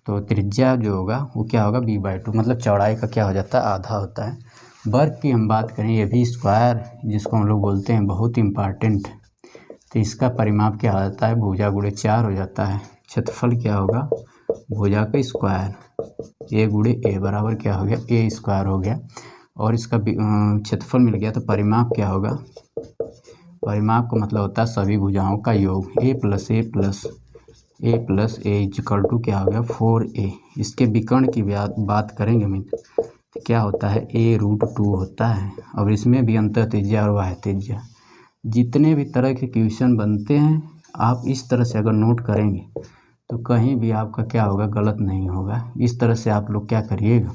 तो त्रिज्या जो होगा वो क्या होगा b/2, मतलब चौड़ाई का क्या हो जाता है आधा होता है। वर्ग की हम बात करें ये भी स्क्वायर जिसको हम लोग बोलते हैं बहुत इम्पॉर्टेंट, तो इसका परिमाप क्या हो जाता है भुजा गुणे 4 हो जाता है। क्षेत्रफल क्या होगा भुजा का स्क्वायर a गुणे a बराबर क्या हो गया a² हो गया, और इसका क्षेत्रफल मिल गया। तो परिमाप क्या होगा, परिमाप का मतलब होता है सभी भुजाओं का योग, a + a = क्या हो गया 4a। इसके विकर्ण की बात करेंगे मित्र तो क्या होता है a√2 होता है। और इसमें भी अंतः त्रिज्या और बाह्य त्रिज्या, जितने भी तरह के क्वेश्चन बनते हैं आप इस तरह से अगर नोट करेंगे तो कहीं भी आपका क्या होगा गलत नहीं होगा। इस तरह से आप लोग क्या करिएगा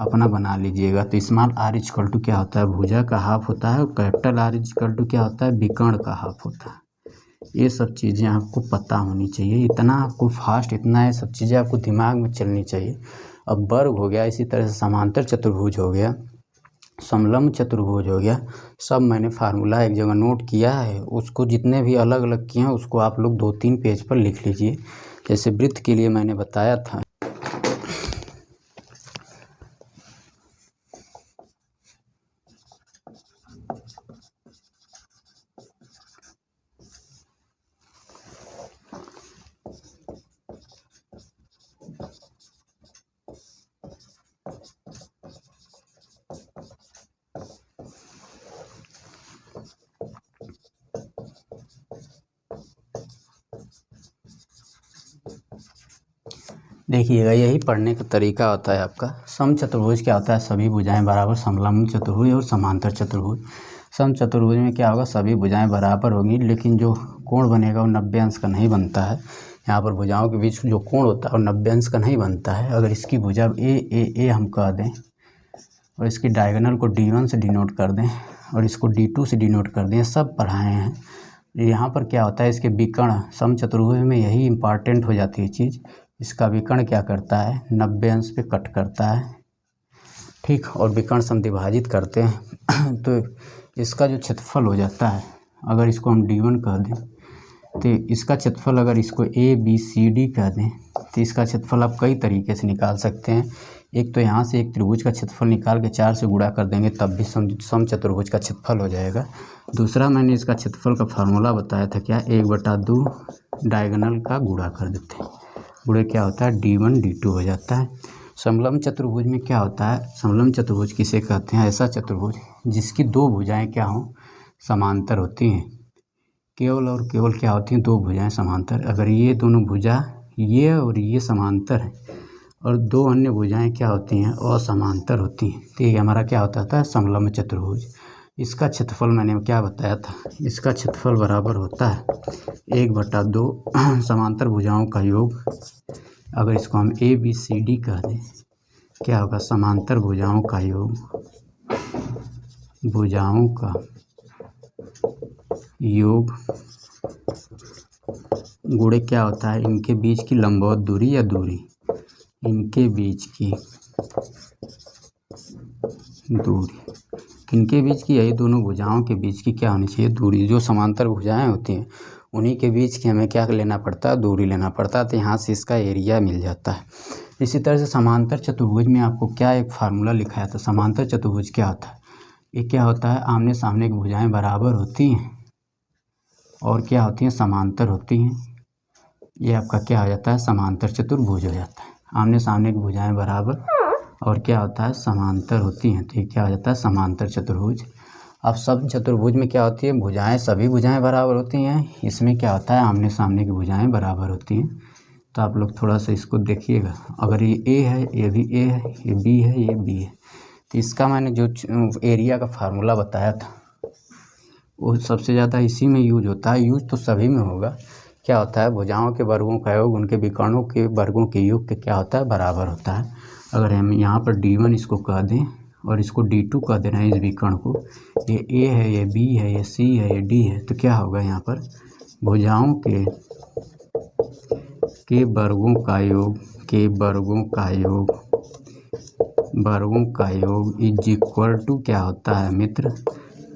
अपना बना लीजिएगा। तो स्मॉल r क्या होता है भुजा का हाफ होता है, और कैपिटल R क्या होता है विकर्ण का हाफ होता है। ये सब चीज़ें आपको पता होनी चाहिए, इतना आपको फास्ट, इतना ये सब चीज़ें आपको दिमाग में चलनी चाहिए। अब वर्ग हो गया, इसी तरह से समांतर चतुर्भुज हो गया, समलंब चतुर्भुज हो गया, सब मैंने फार्मूला एक जगह नोट किया है, उसको जितने भी अलग अलग किए हैं उसको आप लोग 2-3 पेज पर लिख लीजिए। जैसे वृत्त के लिए मैंने बताया था देखिएगा यही पढ़ने का तरीका होता है आपका। समचतुर्भुज क्या होता है, सभी भुजाएं बराबर, समलंब चतुर्भुज और समांतर चतुर्भुज। समचतुर्भुज में क्या होगा, सभी भुजाएं बराबर होंगी, लेकिन जो कोण बनेगा वो 90 अंश का नहीं बनता है। यहाँ पर भुजाओं के बीच जो कोण होता है वो 90 अंश का नहीं बनता है। अगर इसकी भुजा ए हम कह दें और इसकी डायगोनल को D1 से डिनोट कर दें और इसको D2 से डिनोट कर दें, सब पढ़ाए हैं। यहाँ पर क्या होता है, इसके विकर्ण, समचतुर्भुज में यही इम्पॉर्टेंट हो जाती है चीज़। इसका विकर्ण क्या करता है, 90 अंश पे कट करता है, ठीक, और विकर्ण समद्विभाजित करते हैं तो इसका जो क्षेत्रफल हो जाता है, अगर इसको हम D1 कह दें तो इसका क्षेत्रफल, अगर इसको ABCD कह दें तो इसका क्षेत्रफल आप कई तरीके से निकाल सकते हैं। एक तो यहाँ से एक त्रिभुज का क्षेत्रफल निकाल के 4 से गुणा कर देंगे, तब भी समचतुर्भुज का क्षेत्रफल हो जाएगा। दूसरा मैंने इसका क्षेत्रफल का फार्मूला बताया था, क्या, 1/2 डायगोनल का गुणा कर देते हैं, गुणे क्या होता है, D1 D2 हो जाता है। समलंब चतुर्भुज में क्या होता है, समलंब चतुर्भुज किसे कहते हैं, ऐसा चतुर्भुज जिसकी दो भुजाएं क्या हों, समांतर होती हैं। केवल और केवल क्या होती हैं, दो भुजाएं समांतर। अगर ये दोनों भुजा, ये और ये समांतर है और दो अन्य भुजाएं क्या होती हैं, असमांतर होती हैं, तो ये हमारा क्या होता था, समलंब चतुर्भुज। इसका क्षेत्रफल मैंने क्या बताया था, इसका क्षेत्रफल बराबर होता है 1/2 समांतर भुजाओं का योग। अगर इसको हम ABCD कह दें, क्या होगा, समांतर भुजाओं का योग, भुजाओं का योग गुणे क्या होता है, इनके बीच की लंबवत दूरी या दूरी, इनके बीच की दूरी, किनके बीच की, यही दोनों भुजाओं के बीच की क्या होनी चाहिए, दूरी। जो समांतर भुजाएं होती हैं उन्हीं के बीच की हमें क्या लेना पड़ता है, दूरी लेना पड़ता है, तो यहाँ से इसका एरिया मिल जाता है। इसी तरह से समांतर चतुर्भुज में आपको क्या एक फार्मूला लिखाया था। समांतर चतुर्भुज क्या होता है, ये क्या होता है, आमने सामने की भुजाएं बराबर होती हैं और क्या होती हैं, समांतर होती हैं। ये आपका क्या हो जाता है, समांतर चतुर्भुज हो जाता है। आमने सामने की भुजाएं बराबर और क्या होता है, समांतर होती हैं, तो ये क्या हो जाता है, समांतर चतुर्भुज। अब सब चतुर्भुज में क्या होती है, भुजाएं, सभी भुजाएं बराबर होती हैं। इसमें क्या होता है, आमने सामने की भुजाएं बराबर होती हैं। तो आप लोग थोड़ा सा इसको देखिएगा, अगर ये A है, ये भी A है, ये B है, ये B है, तो इसका मैंने जो एरिया का फार्मूला बताया था वो सबसे ज़्यादा इसी में यूज होता है। यूज तो सभी में होगा। क्या होता है, भुजाओं के वर्गों का योग उनके विकर्णों के वर्गों के योग के क्या होता है, बराबर होता है। अगर हम यहाँ पर D1 इसको कह दें और इसको D2 कह देना है, इस विकर्ण को, ये A है, ये B है, ये C है, ये D है, तो क्या होगा, यहाँ पर भुजाओं के वर्गों का योग, के वर्गों का योग इज इक्वल टू क्या होता है मित्र,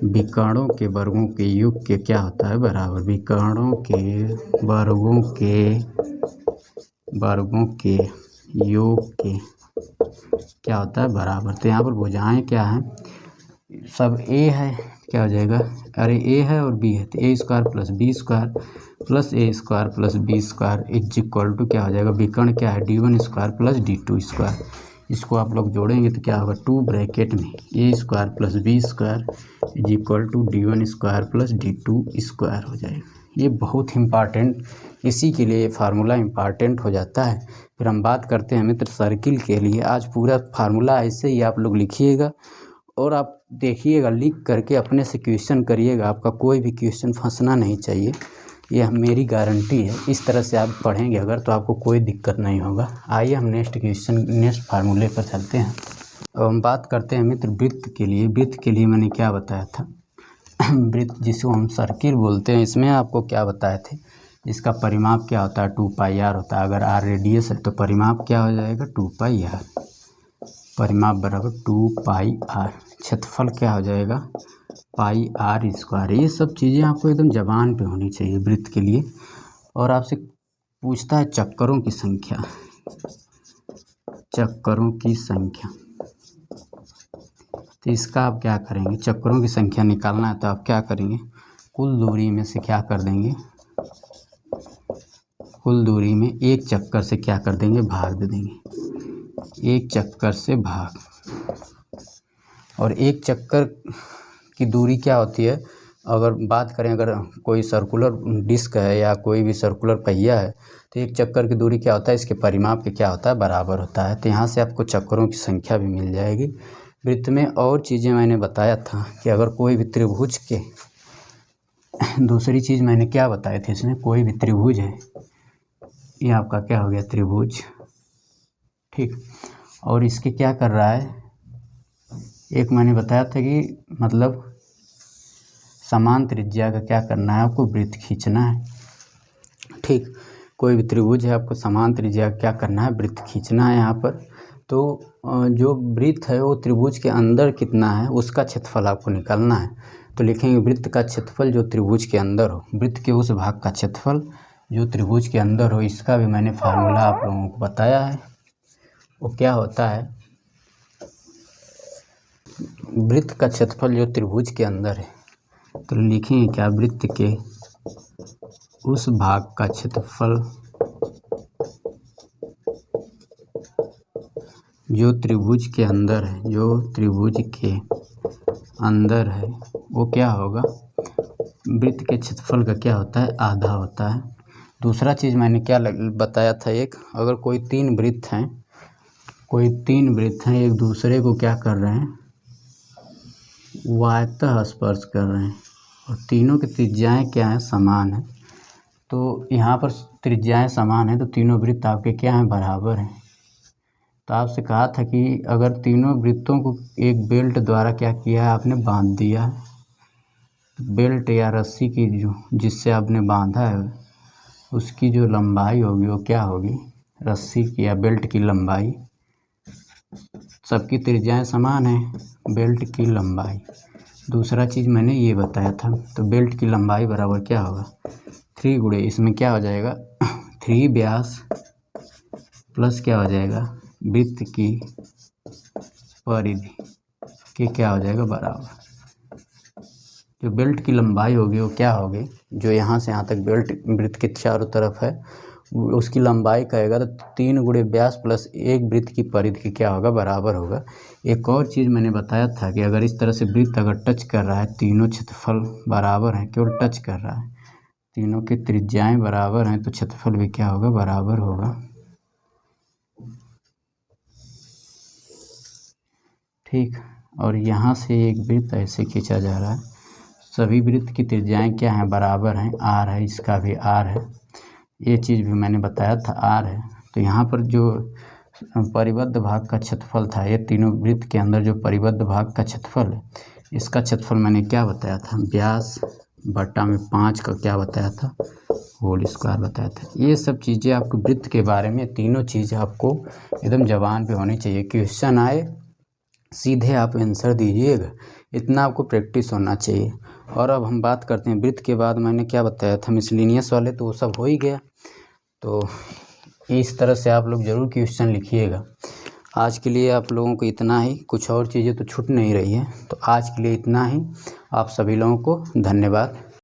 विकर्णों के वर्गों के योग के क्या होता है, बराबर। विकर्णों के वर्गों के योग के क्या होता है, बराबर। तो यहाँ पर भुजाएं क्या हैं, सब A है, क्या हो जाएगा, अरे A है और B है, तो A² + B² + A² + B² is equal to क्या हो जाएगा, विकर्ण क्या है, D1² + D2²। इसको आप लोग जोड़ेंगे तो क्या होगा, 2 ब्रैकेट में A² + B² is equal to D1² + D2² हो जाएगा। ये बहुत इम्पॉर्टेंट, इसी के लिए फार्मूला इम्पॉर्टेंट हो जाता है। फिर हम बात करते हैं मित्र सर्किल के लिए। आज पूरा फार्मूला ऐसे ही आप लोग लिखिएगा और आप देखिएगा, लिख करके अपने से क्वेश्चन करिएगा। आपका कोई भी क्वेश्चन फंसना नहीं चाहिए, यह मेरी गारंटी है। इस तरह से आप पढ़ेंगे अगर, तो आपको कोई दिक्कत नहीं होगा। आइए हम नेक्स्ट फार्मूले पर चलते हैं। अब हम बात करते हैं मित्र वृत्त के लिए। वृत्त के लिए मैंने क्या बताया था, वृत्त जिसको हम सर्किल बोलते हैं, इसमें आपको क्या बताए थे, इसका परिमाप क्या होता है, 2πr होता है। अगर r रेडियस है तो परिमाप क्या हो जाएगा, 2πr, परिमाप बराबर 2πr। क्षेत्रफल क्या हो जाएगा, πr²। ये सब चीज़ें आपको एकदम जबान पे होनी चाहिए वृत्त के लिए। और आपसे पूछता है चक्करों की संख्या, चक्करों की संख्या, तो इसका आप क्या करेंगे, चक्करों की संख्या निकालना है तो आप क्या करेंगे, कुल दूरी में से क्या कर देंगे, कुल दूरी में एक चक्कर से क्या कर देंगे, भाग दे देंगे, एक चक्कर से भाग। और एक चक्कर की दूरी क्या होती है, अगर बात करें, अगर कोई सर्कुलर डिस्क है या कोई भी सर्कुलर पहिया है तो एक चक्कर की दूरी क्या होता है, इसके परिमाप के क्या होता है, बराबर होता है। तो यहाँ से आपको चक्करों की संख्या भी मिल जाएगी वृत्त में। और चीज़ें मैंने बताया था कि अगर कोई भी त्रिभुज के दूसरी चीज़ मैंने क्या बताई थी, इसमें कोई भी त्रिभुज है, ये आपका क्या हो गया, त्रिभुज, ठीक। और इसके क्या कर रहा है, एक मैंने बताया था कि मतलब समान त्रिज्या का क्या करना है, आपको वृत्त खींचना है, ठीक। कोई भी त्रिभुज है, आपको समान त्रिज्या का क्या करना है, वृत्त खींचना है यहाँ पर। तो जो वृत्त है वो त्रिभुज के अंदर कितना है उसका क्षेत्रफल आपको निकालना है। तो लिखेंगे वृत्त का क्षेत्रफल जो त्रिभुज के अंदर हो, वृत्त के उस भाग का क्षेत्रफल जो त्रिभुज के अंदर हो। इसका भी मैंने फार्मूला आप लोगों को बताया है। वो क्या होता है, वृत्त का क्षेत्रफल जो त्रिभुज के अंदर है, तो लिखेंगे क्या, वृत्त के उस भाग का क्षेत्रफल जो त्रिभुज के अंदर है, जो त्रिभुज के अंदर है, वो क्या होगा, वृत्त के क्षेत्रफल का क्या होता है, आधा होता है। दूसरा चीज़ मैंने क्या बताया था, एक अगर कोई तीन वृत्त हैं, एक दूसरे को क्या कर रहे हैं, वायतः स्पर्श कर रहे हैं और तीनों की त्रिज्याएं क्या हैं, समान है। तो यहाँ पर त्रिज्याएं समान हैं तो तीनों वृत्त आपके क्या हैं, बराबर हैं। तो आपसे कहा था कि अगर तीनों वृत्तों को एक बेल्ट द्वारा क्या किया है, आपने बांध दिया है, बेल्ट या रस्सी की जो जिससे आपने बांधा है उसकी जो लंबाई होगी वो क्या होगी, रस्सी की या बेल्ट की लंबाई, सबकी त्रिज्याएं समान हैं, बेल्ट की लंबाई। दूसरा चीज़ मैंने ये बताया था, तो बेल्ट की लंबाई बराबर क्या होगा, 3 गुणे इसमें क्या हो जाएगा 3 व्यास प्लस क्या हो जाएगा, वृत्त की परिधि के क्या हो जाएगा, बराबर। जो बेल्ट की लंबाई होगी वो क्या होगी, जो यहाँ से यहाँ तक बेल्ट वृत्त के चारों तरफ है उसकी लंबाई कहेगा तो 3 गुणे व्यास प्लस 1 वृत्त की परिधि की क्या होगा, बराबर होगा। एक और चीज़ मैंने बताया था कि अगर इस तरह से वृत्त अगर टच कर रहा है, तीनों क्षेत्रफल बराबर हैं, केवल टच कर रहा है, तीनों की त्रिज्याएं बराबर हैं तो क्षेत्रफल भी क्या होगा, बराबर होगा, ठीक। और यहाँ से एक वृत्त ऐसे खींचा जा रहा है, सभी वृत्त की त्रिज्याएं क्या हैं, बराबर हैं, आर है, इसका भी आर है, ये चीज़ भी मैंने बताया था, आर है। तो यहाँ पर जो परिबद्ध भाग का क्षेत्रफल था, ये तीनों वृत्त के अंदर जो परिबद्ध भाग का क्षेत्रफल है, इसका क्षेत्रफल मैंने क्या बताया था, व्यास बटा में 5 का क्या बताया था, होल स्क्वायर बताया था। ये सब चीज़ें आपको वृत्त के बारे में, तीनों चीज़ आपको एकदम जबान पे होनी चाहिए। क्वेश्चन आए सीधे आप आंसर दीजिएगा, इतना आपको प्रैक्टिस होना चाहिए। और अब हम बात करते हैं वृत्त के बाद मैंने क्या बताया था, मिसलिनियस वाले, तो वो सब हो ही गया। तो इस तरह से आप लोग ज़रूर क्वेश्चन लिखिएगा। आज के लिए आप लोगों को इतना ही, कुछ और चीज़ें तो छूट नहीं रही है। तो आज के लिए इतना ही, आप सभी लोगों को धन्यवाद।